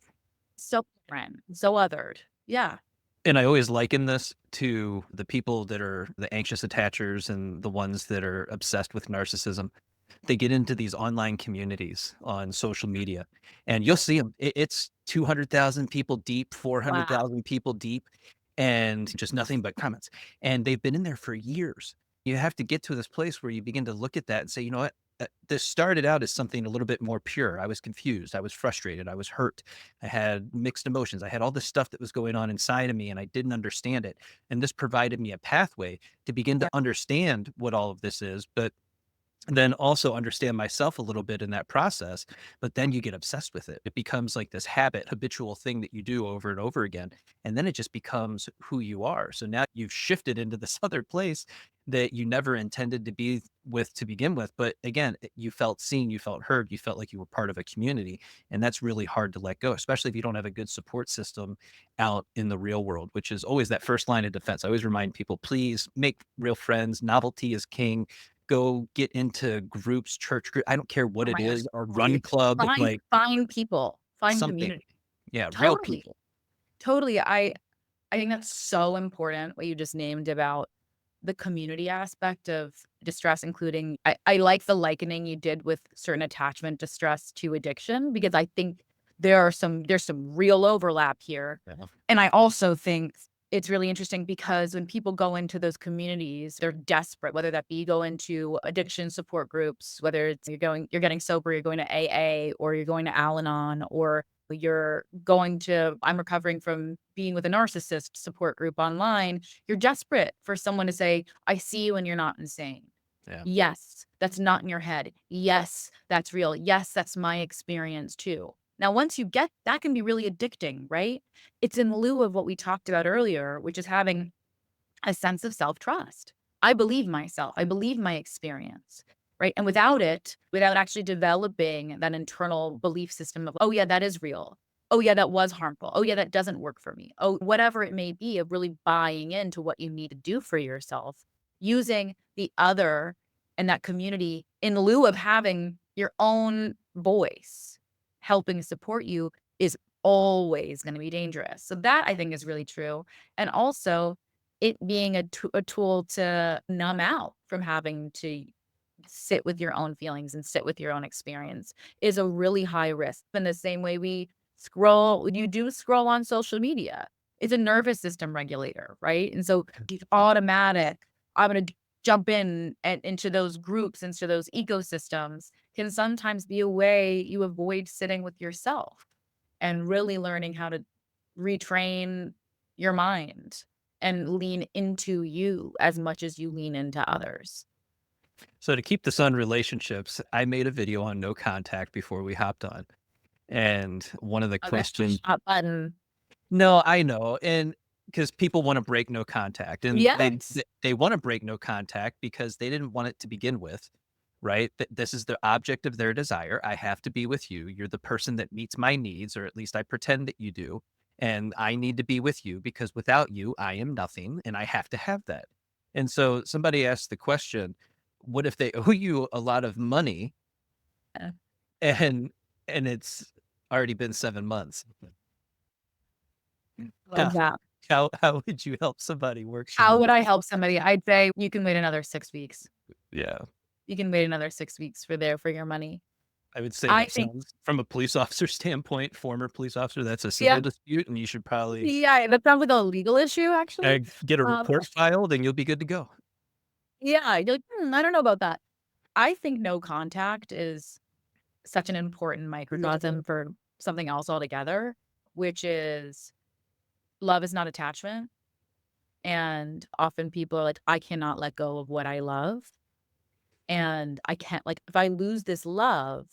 So different, so othered. Yeah. And I always liken this to the people that are the anxious attachers and the ones that are obsessed with narcissism. They get into these online communities on social media, and you'll see them. It's 200,000 people deep, Wow. 400,000 people deep, and just nothing but comments. And they've been in there for years. You have to get to this place where you begin to look at that and say, you know what? this started out as something a little bit more pure. I was confused. I was frustrated. I was hurt. I had mixed emotions. I had all this stuff that was going on inside of me and I didn't understand it. And this provided me a pathway to begin to Yeah. understand what all of this is. But then also understand myself a little bit in that process, but then you get obsessed with it. It becomes like this habit, habitual thing that you do over and over again. And then it just becomes who you are. So now you've shifted into this other place that you never intended to be with to begin with. But again, you felt seen, you felt heard, you felt like you were part of a community. And that's really hard to let go, especially if you don't have a good support system out in the real world, which is always that first line of defense. I always remind people, please make real friends. Novelty is king. Go get into groups, church group, I don't care what Oh it my gosh, is, or run totally. club, like Find people, find something. community. Yeah, real Totally. people. Totally. I think that's so important what you just named about the community aspect of distress, including I like the likening you did with certain attachment distress to addiction, because I think there's some real overlap here. Yeah. And I also think it's really interesting because when people go into those communities, they're desperate, whether that be go into addiction support groups, whether it's you're getting sober, you're going to AA, or you're going to Al-Anon, or you're going to I'm recovering from being with a narcissist support group online. You're desperate for someone to say, I see you and you're not insane. Yeah. Yes, that's not in your head. Yes, that's real. Yes, that's my experience too. Now, once you get that can be really addicting, right? It's in lieu of what we talked about earlier, which is having a sense of self-trust. I believe myself. I believe my experience, right? And without it, without actually developing that internal belief system of, oh yeah, that is real. Oh yeah, that was harmful. Oh yeah, that doesn't work for me. Oh, whatever it may be, of really buying into what you need to do for yourself, using the other and that community in lieu of having your own voice helping support you is always going to be dangerous. So that I think is really true. And also it being a tool to numb out from having to sit with your own feelings and sit with your own experience is a really high risk. In the same way you do scroll on social media. It's a nervous system regulator, right? And so the automatic, I'm gonna jump in and into those groups, into those ecosystems can sometimes be a way you avoid sitting with yourself and really learning how to retrain your mind and lean into you as much as you lean into others. So to keep this on relationships, I made a video on no contact before we hopped on. And one of the Oh, that's the questions. hot button. No, I know, and because people wanna break no contact, and Yes. they wanna break no contact because they didn't want it to begin with, right? This is the object of their desire. I have to be with you. You're the person that meets my needs, or at least I pretend that you do, and I need to be with you because without you, I am nothing, and I have to have that. And so somebody asked the question, what if they owe you a lot of money Uh, and it's already been 7 months? Love that. How would you help somebody work How through would that? I help somebody? I'd say you can wait another 6 weeks. Yeah. You can wait another 6 weeks for your money. I would say I that think sounds from a police officer standpoint, former police officer, that's a civil yeah. dispute, and you should probably, Yeah, that sounds like a legal issue, actually. get a Um, report filed, and you'll be good to go. yeah, you're like, "Hmm, I don't know about that." I think no contact is such an important microcosm for something else altogether, which is love is not attachment. And often people are like, I cannot let go of what I love. And I can't, like, if I lose this love,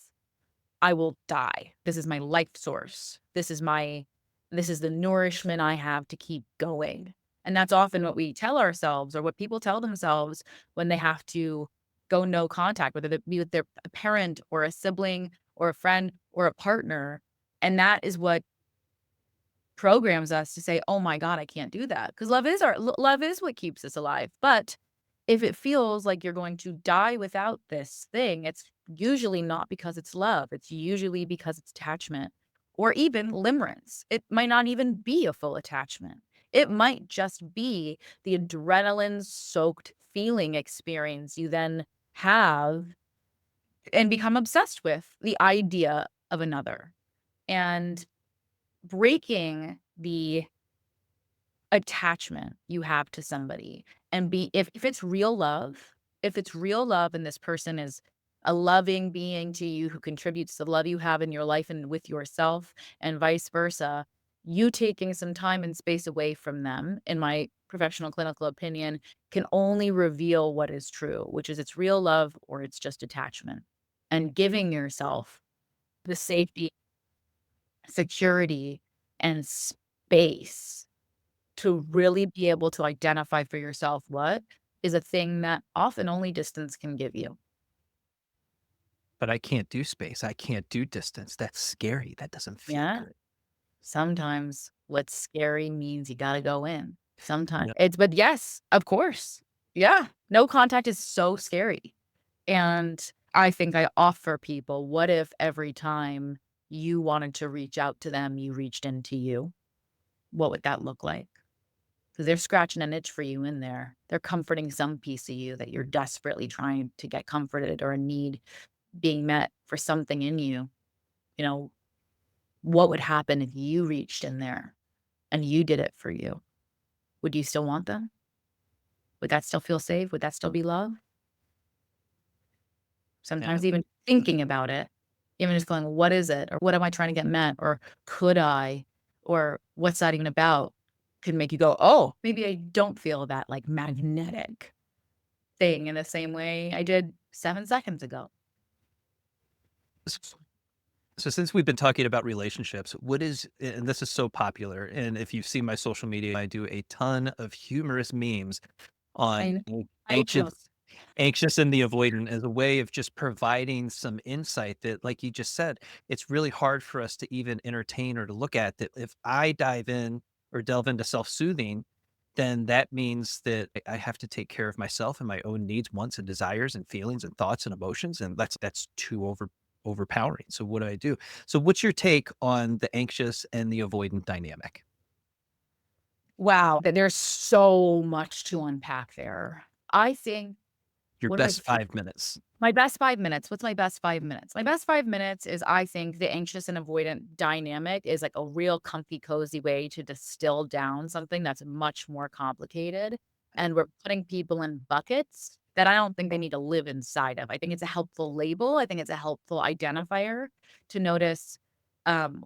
I will die. This is my life source. This is the nourishment I have to keep going. And that's often what we tell ourselves or what people tell themselves when they have to go no contact, whether it be with their a parent or a sibling or a friend or a partner. And that is what programs us to say, "Oh my god, I can't do that," because love is what keeps us alive, but if it feels like you're going to die without this thing, it's usually not because it's love, it's usually because it's attachment or even limerence. It might not even be a full attachment. It might just be the adrenaline-soaked feeling experience you then have and become obsessed with the idea of another, and breaking the attachment you have to somebody and be if it's real love, if it's real love and this person is a loving being to you who contributes to the love you have in your life and with yourself, and vice versa, you taking some time and space away from them, in my professional clinical opinion, can only reveal what is true, which is it's real love or it's just attachment. And giving yourself the safety, security, and space to really be able to identify for yourself what is a thing that often only distance can give you. But I can't do space. I can't do distance. That's scary. That doesn't feel Yeah. good. Sometimes what's scary means you gotta go in. Sometimes Yeah. but yes, of course. Yeah. No contact is so scary. And I think I offer people, what if every time you wanted to reach out to them, you reached into you? What would that look like? Because they're scratching an itch for you in there. They're comforting some piece of you that you're desperately trying to get comforted, or a need being met for something in you. You know, what would happen if you reached in there and you did it for you? Would you still want them? Would that still feel safe? Would that still be love? Yeah. Sometimes even thinking about it, even just going, what is it? Or what am I trying to get met? Or could I? Or what's that even about? Could make you go, oh, maybe I don't feel that like magnetic thing in the same way I did 7 seconds ago. So since we've been talking about relationships, what is, and this is so popular, and if you've seen my social media, I do a ton of humorous memes on I I anxious know. anxious and the avoidant as a way of just providing some insight that, like you just said, it's really hard for us to even entertain or to look at. That if I dive in or delve into self-soothing, then that means that I have to take care of myself and my own needs, wants, and desires, and feelings, and thoughts, and emotions, and that's too overpowering. So what do I do? So what's your take on the anxious and the avoidant dynamic? Wow, there's so much to unpack there. I think Your one of my best 5 minutes. my best 5 minutes. What's my best 5 minutes? My best 5 minutes is, I think the anxious and avoidant dynamic is like a real comfy, cozy way to distill down something that's much more complicated. And we're putting people in buckets that I don't think they need to live inside of. I think it's a helpful label. I think it's a helpful identifier to notice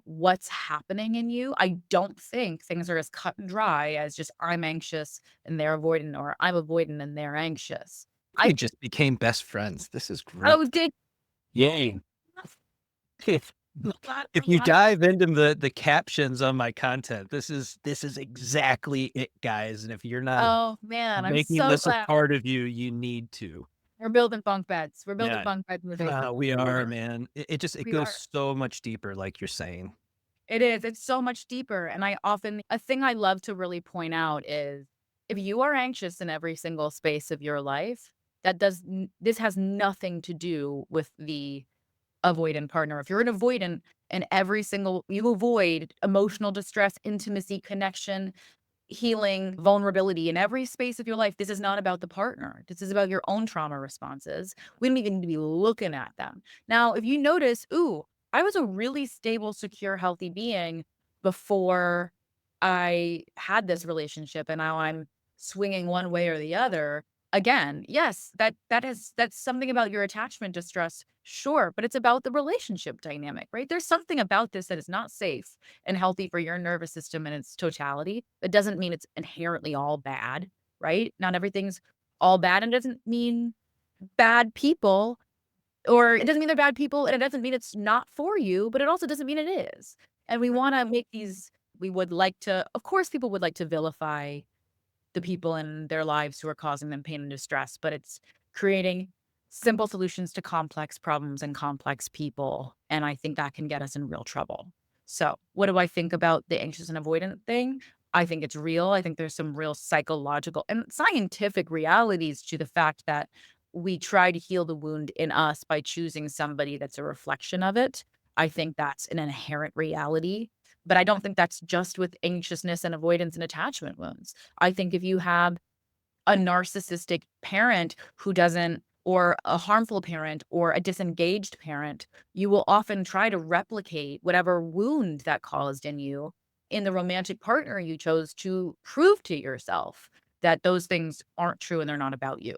what's happening in you. I don't think things are as cut and dry as just I'm anxious and they're avoidant, or I'm avoidant and they're anxious. I We just became best friends. This is great. oh, did Yay. If glad if we're you glad. dive into the captions on my content, this is exactly it, guys, and if you're not Oh, man, I'm making so this a glad. part of you, you need to. We're building bunk beds. We're building Yeah. bunk beds in the basement. We We are, are. man. It We goes are. so much deeper, like you're saying. It is. It's so much deeper. And I often a thing I love to really point out is, if you are anxious in every single space of your life, this has nothing to do with the avoidant partner. If you're an avoidant and you avoid emotional distress, intimacy, connection, healing, vulnerability in every space of your life, this is not about the partner. This is about your own trauma responses. We don't even need to be looking at them. Now, if you notice, ooh, I was a really stable, secure, healthy being before I had this relationship, and now I'm swinging one way or the other. Again, yes, that's something about your attachment distress, sure, but it's about the relationship dynamic, right? There's something about this that is not safe and healthy for your nervous system in its totality. It doesn't mean it's inherently all bad, right? Not everything's all bad, and it doesn't mean bad people, or it doesn't mean they're bad people, and it doesn't mean it's not for you, but it also doesn't mean it is. And we want to make these, we would like to, of course, people would like to vilify the people in their lives who are causing them pain and distress, but it's creating simple solutions to complex problems and complex people. And I think that can get us in real trouble. So, what do I think about the anxious and avoidant thing? I think it's real. I think there's some real psychological and scientific realities to the fact that we try to heal the wound in us by choosing somebody that's a reflection of it. I think that's an inherent reality, but I don't think that's just with anxiousness and avoidance and attachment wounds. I think if you have a narcissistic parent who doesn't, or a harmful parent, or a disengaged parent, you will often try to replicate whatever wound that caused in you in the romantic partner you chose, to prove to yourself that those things aren't true and they're not about you.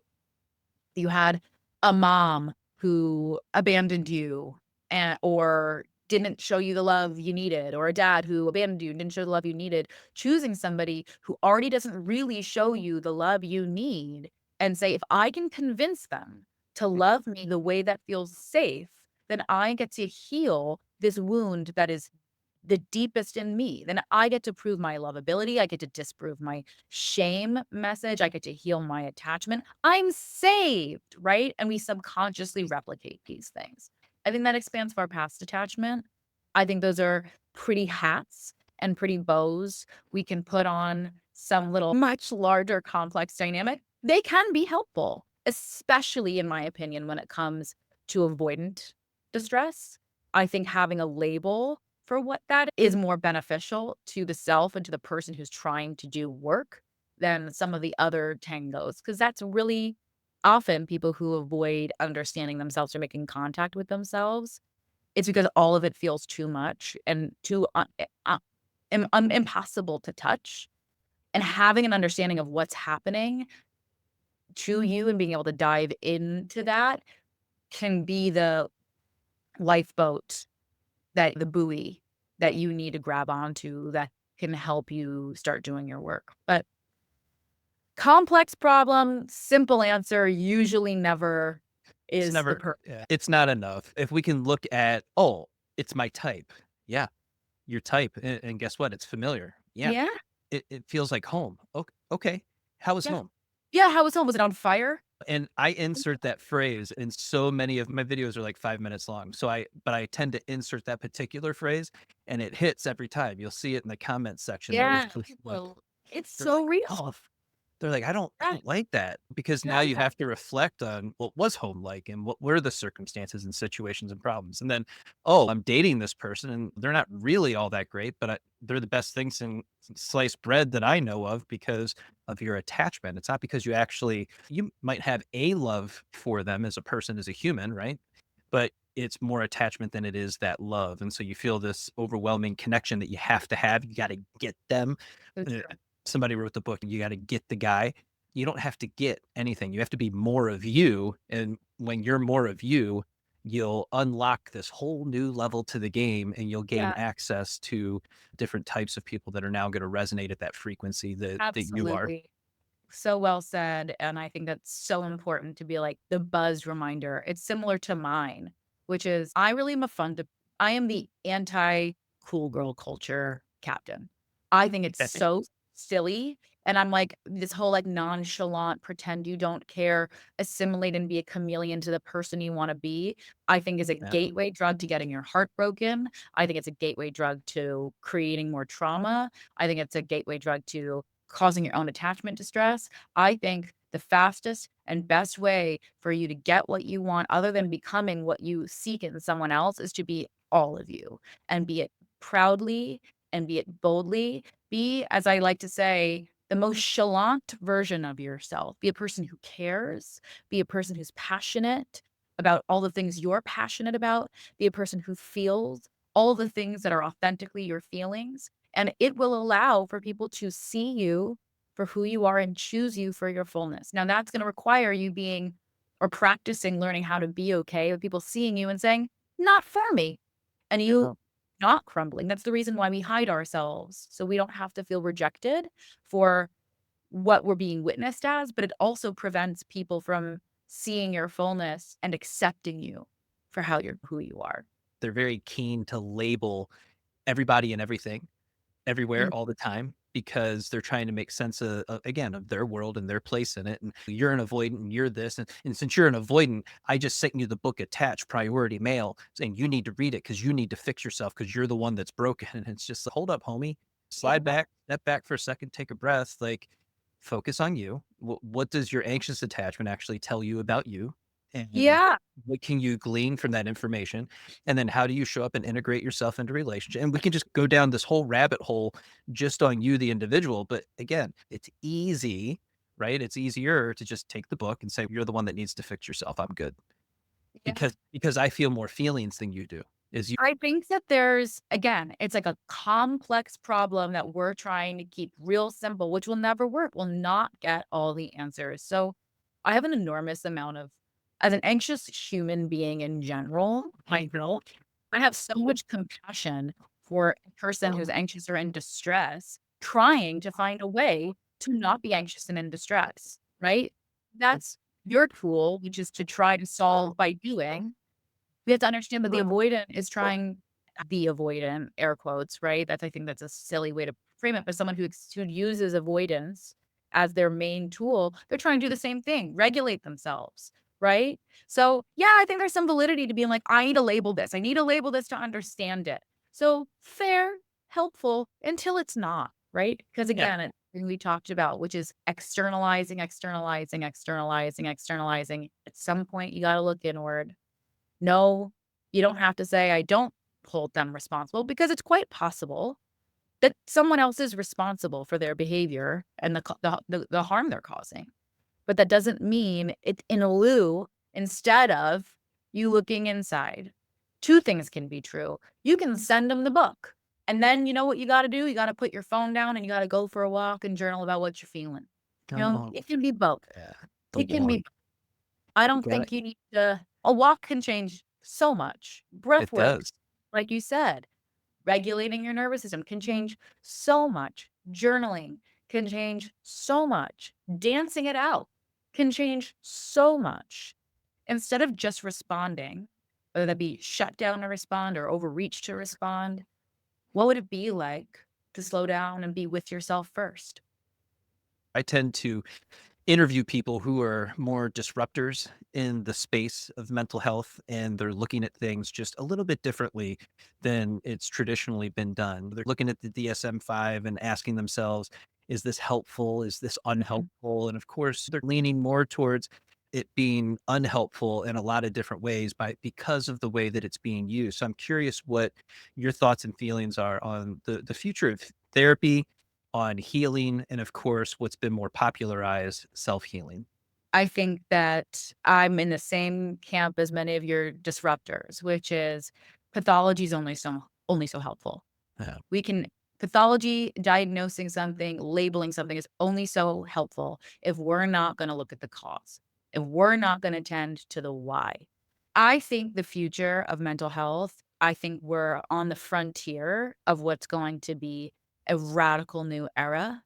You had a mom who abandoned you or didn't show you the love you needed, or a dad who abandoned you and didn't show the love you needed, choosing somebody who already doesn't really show you the love you need and say, if I can convince them to love me the way that feels safe, then I get to heal this wound that is the deepest in me. Then I get to prove my lovability. I get to disprove my shame message. I get to heal my attachment. I'm saved, right? And we subconsciously replicate these things. I think that expands far past attachment. I think those are pretty hats and pretty bows we can put on some little much larger complex dynamic. They can be helpful, especially in my opinion, when it comes to avoidant distress. I think having a label for what that is more beneficial to the self and to the person who's trying to do work than some of the other tangos. Because that's really often people who avoid understanding themselves or making contact with themselves. It's because all of it feels too much and too impossible to touch. And having an understanding of what's happening to you and being able to dive into that can be the lifeboat, that the buoy that you need to grab onto that can help you start doing your work. But complex problem, simple answer usually never It's is the never, yeah, it's not enough. If we can look at, oh, it's my type. Yeah, your type. And guess what? It's familiar. Yeah, Yeah, it feels like home. Okay. How was yeah. home? Yeah, how was home? Was it on fire? And I insert that phrase in so many of my videos are like 5 minutes long. But I tend to insert that particular phrase and it hits every time. You'll see it in the comments section. They'll Yeah. really look. Well, it's They're so like, real. oh, they're like, I Yeah, don't like that because now you yeah, have to reflect on what was home like and what were the circumstances and situations and problems. And then, oh, I'm dating this person and they're not really all that great, but they're the best things in sliced bread that I know of because of your attachment. It's not because you might have a love for them as a person, as a human, right? But it's more attachment than it is that love. And so you feel this overwhelming connection that you have to have. You got to get them. so Uh, true. Somebody wrote the book, and you got to get the guy. You don't have to get anything. You have to be more of you. And when you're more of you, you'll unlock this whole new level to the game and you'll gain Yeah, access to different types of people that are now going to resonate at that frequency that you are. absolutely. So well said. And I think that's so important to be like the buzz reminder. It's similar to mine, which is I really am I am the anti cool girl culture captain. I think it's so silly. And I'm like this whole like nonchalant, pretend you don't care, assimilate and be a chameleon to the person you want to be. I think is a Yeah. gateway drug to getting your heart broken. I think it's a gateway drug to creating more trauma. I think it's a gateway drug to causing your own attachment distress. I think the fastest and best way for you to get what you want, other than becoming what you seek in someone else, is to be all of you and be it proudly and be it boldly. Be, as I like to say, the most chalant version of yourself. Be a person who cares, be a person who's passionate about all the things you're passionate about, be a person who feels all the things that are authentically your feelings. And it will allow for people to see you for who you are and choose you for your fullness. Now, that's going to require you being or practicing learning how to be okay with people seeing you and saying, not for me. And you not crumbling. That's the reason why we hide ourselves. So we don't have to feel rejected for what we're being witnessed as, but it also prevents people from seeing your fullness and accepting you for who you are. They're very keen to label everybody and everything everywhere Mm. all the time because they're trying to make sense again of their world and their place in it. And you're an avoidant and you're this. And since you're an avoidant, I just sent you the book Attached Priority Mail saying you need to read it because you need to fix yourself because you're the one that's broken. And it's just hold up, homie. Slide back, step back for a second, take a breath, like focus on you. What does your anxious attachment actually tell you about you? And Yeah. what can you glean from that information? And then how do you show up and integrate yourself into relationship? And we can just go down this whole rabbit hole just on you, the individual. But again, it's easy, right? It's easier to just take the book and say, you're the one that needs to fix yourself. I'm good. Yeah. Because I feel more feelings than you do. Is you I think that there's again, it's like a complex problem that we're trying to keep real simple, which will never work, will not get all the answers. So I have an enormous amount of as an anxious human being in general, I have so much compassion for a person who's anxious or in distress, trying to find a way to not be anxious and in distress, right? That's your tool, which is to try to solve by doing. We have to understand that the avoidant is trying the avoidant, air quotes, right? I think that's a silly way to frame it, but someone who uses avoidance as their main tool, they're trying to do the same thing, regulate themselves, right? So, yeah, I think there's some validity to being like, I need to label this. I need to label this to understand it. So, fair, helpful until it's not, right? Because Yeah. again, we talked about, which is externalizing, externalizing, externalizing, externalizing. At some point, you got to look inward. No, you don't have to say, I don't hold them responsible, because it's quite possible that someone else is responsible for their behavior and the harm they're causing. But that doesn't mean it's in a lieu instead of you looking inside. Two things can be true. You can send them the book. And then you know what you got to do? You got to put your phone down and you got to go for a walk and journal about what you're feeling. Come on. It can be both. Yeah. It can be. I don't Got it. think you need to. A walk can change so much. Breath It work, does. like you said, regulating your nervous system can change so much. Journaling can change so much. Dancing it out can change so much. Instead of just responding, whether that be shut down to respond or overreach to respond, what would it be like to slow down and be with yourself first? I tend to interview people who are more disruptors in the space of mental health, and they're looking at things just a little bit differently than it's traditionally been done. They're looking at the DSM-5 and asking themselves, is this helpful? Is this unhelpful? And of course, they're leaning more towards it being unhelpful in a lot of different ways because of the way that it's being used. So I'm curious what your thoughts and feelings are on the future of therapy, on healing, and of course, what's been more popularized, self-healing. I think that I'm in the same camp as many of your disruptors, which is pathology is only so helpful. Yeah. We can pathology, diagnosing something, labeling something is only so helpful if we're not going to look at the cause, if we're not going to tend to the why. I think the future of mental health, I think we're on the frontier of what's going to be a radical new era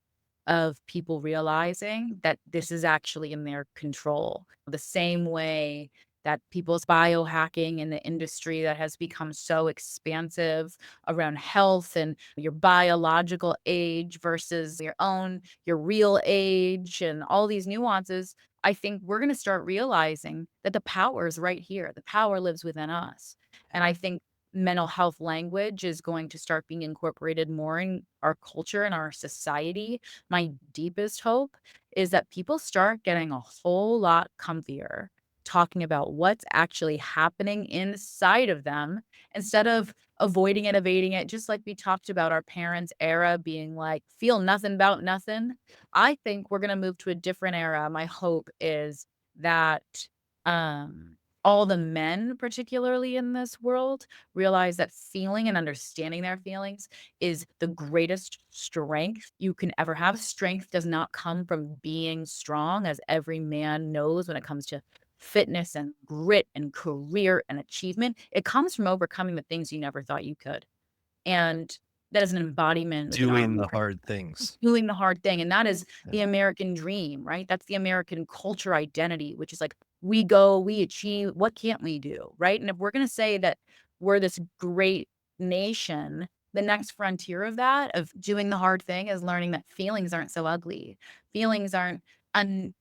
of people realizing that this is actually in their control. The same way that people's biohacking in the industry that has become so expansive around health and your biological age versus your real age and all these nuances. I think we're going to start realizing that the power is right here. The power lives within us. And I think mental health language is going to start being incorporated more in our culture and our society. My deepest hope is that people start getting a whole lot comfier talking about what's actually happening inside of them instead of avoiding it, evading it, just like we talked about our parents' era being like, feel nothing about nothing. I think we're going to move to a different era. My hope is that all the men, particularly in this world, realize that feeling and understanding their feelings is the greatest strength you can ever have. Strength does not come from being strong, as every man knows when it comes to fitness and grit and career and achievement. It comes from overcoming the things you never thought you could. And that is an embodiment within our Doing the hard things. doing the hard thing. And that is the Yeah. American dream, right? That's the American culture identity, which is like, we go, we achieve, what can't we do, right? And if we're going to say that we're this great nation, the next frontier of that, of doing the hard thing, is learning that feelings aren't so ugly. Feelings aren't un-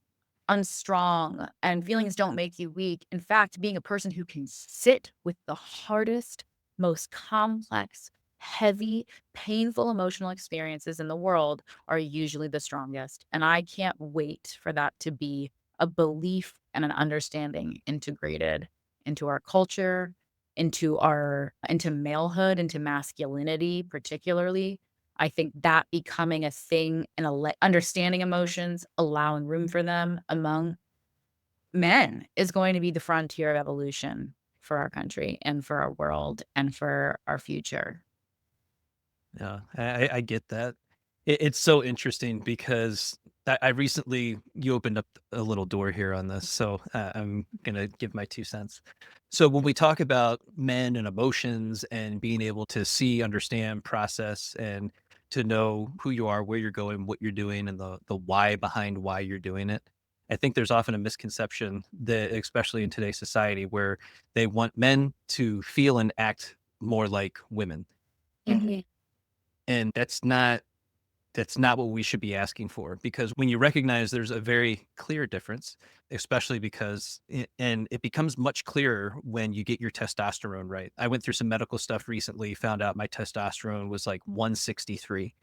unstrong, and feelings don't make you weak. In fact, being a person who can sit with the hardest, most complex, heavy, painful emotional experiences in the world are usually the strongest. And I can't wait for that to be a belief and an understanding integrated into our culture, into malehood, into masculinity, particularly. I think that becoming a thing and understanding emotions, allowing room for them among men is going to be the frontier of evolution for our country and for our world and for our future. Yeah, I get that. It's so interesting because I recently, you opened up a little door here on this, so I'm gonna give my 2 cents. So when we talk about men and emotions and being able to see, understand, process, and to know who you are, where you're going, what you're doing, and the why behind why you're doing it, I think there's often a misconception that, especially in today's society, where they want men to feel and act more like women, Mhm. and that's not what we should be asking for, because when you recognize there's a very clear difference, especially because and it becomes much clearer when you get your testosterone right. I went through some medical stuff recently, found out my testosterone was like 163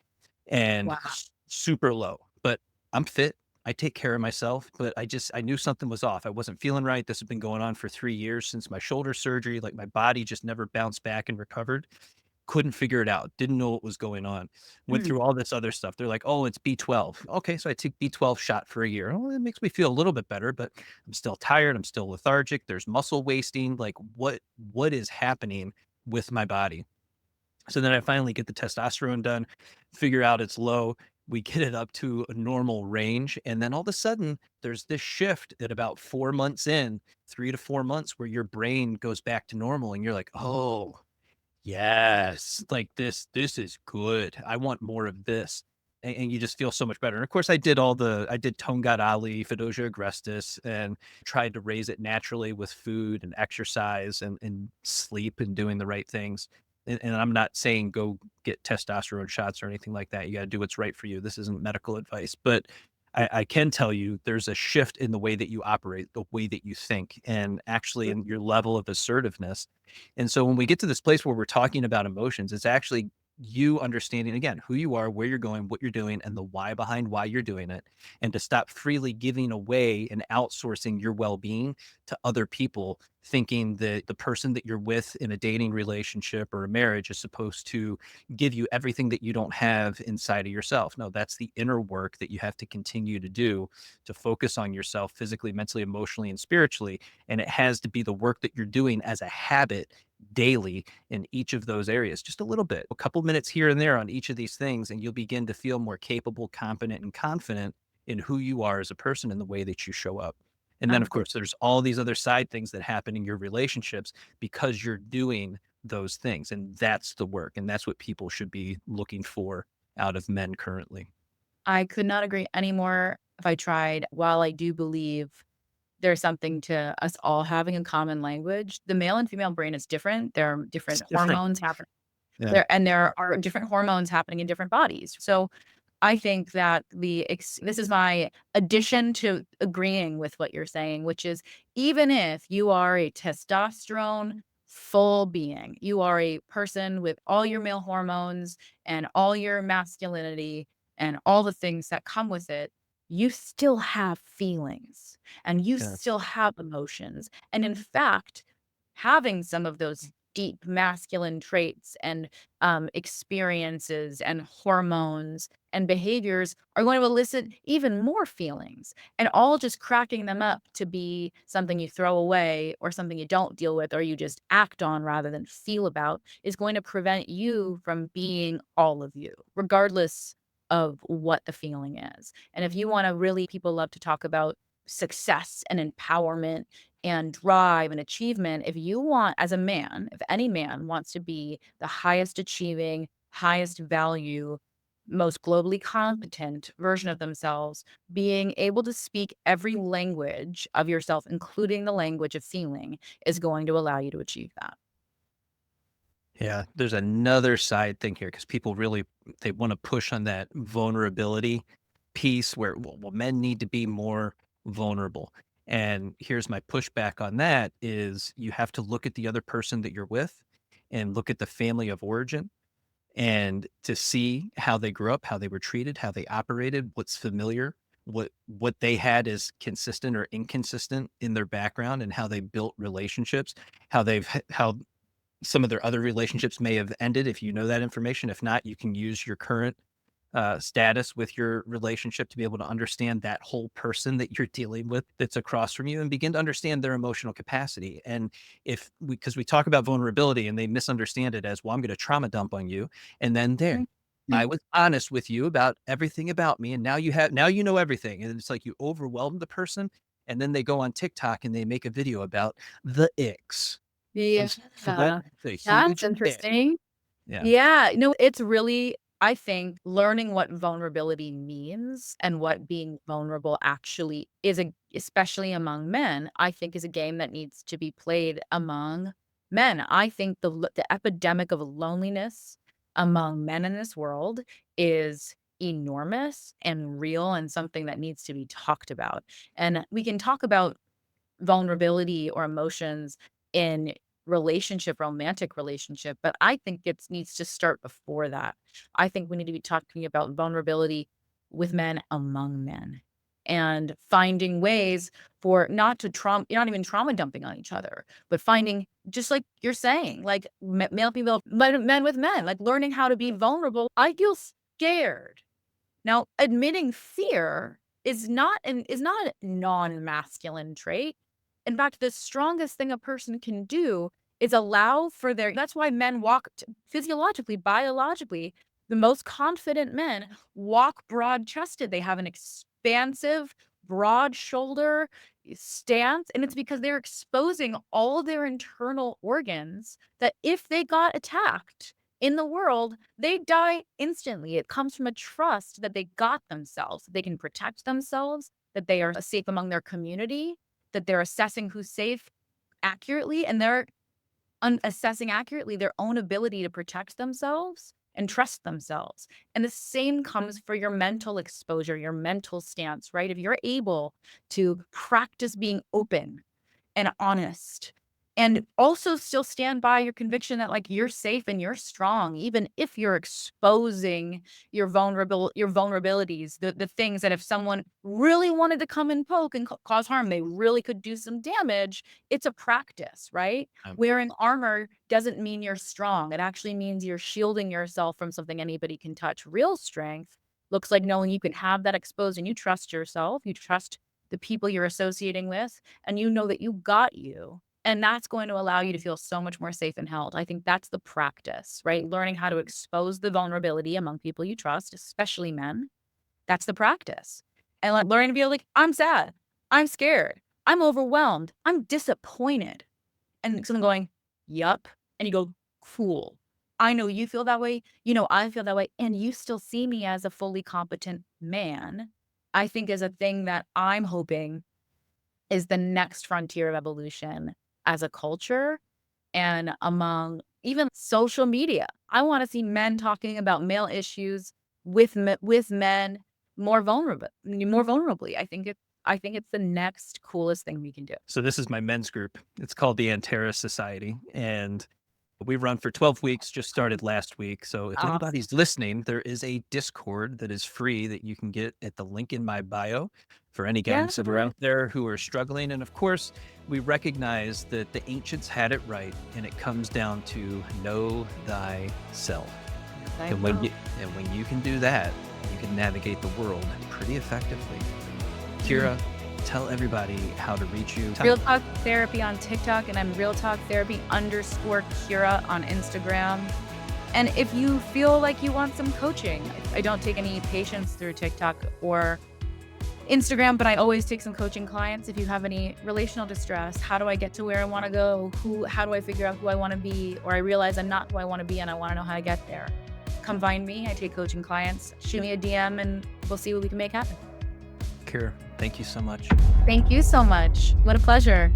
and Wow. super low, but I'm fit. I take care of myself, but I knew something was off. I wasn't feeling right. This had been going on for 3 years since my shoulder surgery. Like, my body just never bounced back and recovered. Couldn't figure it out, didn't know what was going on. Went Mm. through all this other stuff. They're like, "Oh, it's B12." Okay, so I take B12 shot for a year. Oh, it makes me feel a little bit better, but I'm still tired, I'm still lethargic, there's muscle wasting. Like, what is happening with my body? So then I finally get the testosterone done, figure out it's low. We get it up to a normal range. And then all of a sudden, there's this shift at about 4 months in, 3 to 4 months, where your brain goes back to normal. And you're like, oh, yes, like this is good. I want more of this. And you just feel so much better. And of course, I did Tone God Ali, Fedosia agrestis, and tried to raise it naturally with food and exercise and sleep and doing the right things. And I'm not saying go get testosterone shots or anything like that. You got to do what's right for you. This isn't medical advice, but I can tell you there's a shift in the way that you operate, the way that you think, and actually in your level of assertiveness. And so when we get to this place where we're talking about emotions, it's actually you understanding again who you are, where you're going, what you're doing, and the why behind why you're doing it, and to stop freely giving away and outsourcing your well-being to other people, thinking that the person that you're with in a dating relationship or a marriage is supposed to give you everything that you don't have inside of yourself. No, that's the inner work that you have to continue to do, to focus on yourself physically, mentally, emotionally, and spiritually. And it has to be the work that you're doing as a habit daily in each of those areas, just a little bit, a couple minutes here and there on each of these things, and you'll begin to feel more capable, competent, and confident in who you are as a person and the way that you show up. And then, I'm of course, there's all these other side things that happen in your relationships because you're doing those things. And that's the work. And that's what people should be looking for out of men currently. I could not agree anymore if I tried. While I do believe there's something to us all having a common language, the male and female brain is different. There are It's different different. hormones happening Yeah. there are different hormones happening in different bodies. So I think that this is my addition to agreeing with what you're saying, which is even if you are a testosterone full being, you are a person with all your male hormones and all your masculinity and all the things that come with it, you still have feelings and you Yes. still have emotions. And in fact, having some of those deep masculine traits and experiences and hormones and behaviors are going to elicit even more feelings, and all just cracking them up to be something you throw away or something you don't deal with or you just act on rather than feel about is going to prevent you from being all of you, regardless of what the feeling is. And if you want to really, people love to talk about success and empowerment and drive and achievement. If you want, as a man, if any man wants to be the highest achieving, highest value, most globally competent version of themselves, being able to speak every language of yourself, including the language of feeling, is going to allow you to achieve that. Yeah, there's another side thing here because people really they want to push on that vulnerability piece where well, men need to be more vulnerable. And here's my pushback on that is you have to look at the other person that you're with and look at the family of origin and to see how they grew up, how they were treated, how they operated, what's familiar, what they had as consistent or inconsistent in their background and how they built relationships, how some of their other relationships may have ended if you know that information. If not, you can use your current status with your relationship to be able to understand that whole person that you're dealing with that's across from you and begin to understand their emotional capacity. And because we talk about vulnerability and they misunderstand it as, well, I'm going to trauma dump on you. And then there, Mhm. I was honest with you about everything about me, and now you know everything, and it's like you overwhelm the person, and then they go on TikTok and they make a video about the icks. Yeah, And so that's a that's huge ick. interesting. Yeah. Yeah, it's really, I think, learning what vulnerability means and what being vulnerable actually is, especially among men, I think is a game that needs to be played among men. I think the epidemic of loneliness among men in this world is enormous and real and something that needs to be talked about. And we can talk about vulnerability or emotions in romantic relationship, but I think it needs to start before that. I think we need to be talking about vulnerability with men among men and finding ways for not to not even trauma dumping on each other, but finding, just like you're saying, like male, female, men with men, like learning how to be vulnerable. I feel scared. Now, admitting fear is not a non-masculine trait. In fact, the strongest thing a person can do is allow for their that's why men walk physiologically, biologically, the most confident men walk broad-chested. They have an expansive, broad shoulder stance, and it's because they're exposing all their internal organs that if they got attacked in the world, they die instantly. It comes from a trust that they got themselves, that they can protect themselves, that they are safe among their community, that they're assessing who's safe accurately, and they're assessing accurately their own ability to protect themselves and trust themselves. And the same comes for your mental exposure, your mental stance, right? If you're able to practice being open and honest, and also still stand by your conviction that like you're safe and you're strong, even if you're exposing your vulnerabilities, the things that if someone really wanted to come and poke and cause harm, they really could do some damage. It's a practice, right? Um, Wearing armor doesn't mean you're strong. It actually means you're shielding yourself from something anybody can touch. Real strength looks like knowing you can have that exposed and you trust yourself, you trust the people you're associating with, and you know that you got you. And that's going to allow you to feel so much more safe and held. I think that's the practice, right? Learning how to expose the vulnerability among people you trust, especially men. That's the practice. And like learning to be like, I'm sad. I'm scared. I'm overwhelmed. I'm disappointed. And someone going, yup. And you go, cool. I know you feel that way. You know, I feel that way. And you still see me as a fully competent man. I think is a thing that I'm hoping is the next frontier of evolution as a culture and among even social media. I want to see men talking about male issues with men more vulnerably. I think it's the next coolest thing we can do. So this is my men's group. It's called the Antares Society, and we run for 12 weeks, just started last week. So if Awesome. anybody's listening, there is a Discord that is free that you can get at the link in my bio for any Yeah. guys that are out there who are struggling. And of course, we recognize that the ancients had it right, and it comes down to know thyself. And when you can do that, you can navigate the world pretty effectively. Ciara, tell everybody how to reach you. Real Talk Therapy on TikTok, and I'm Real Talk Therapy _Ciara on Instagram. And if you feel like you want some coaching, I don't take any patients through TikTok or Instagram, but I always take some coaching clients. If you have any relational distress, how do I get to where I want to go? How do I figure out who I want to be? Or I realize I'm not who I want to be and I want to know how to get there. Come find me. I take coaching clients. Shoot me a DM and we'll see what we can make happen. Ciara, thank you so much. Thank you so much. What a pleasure.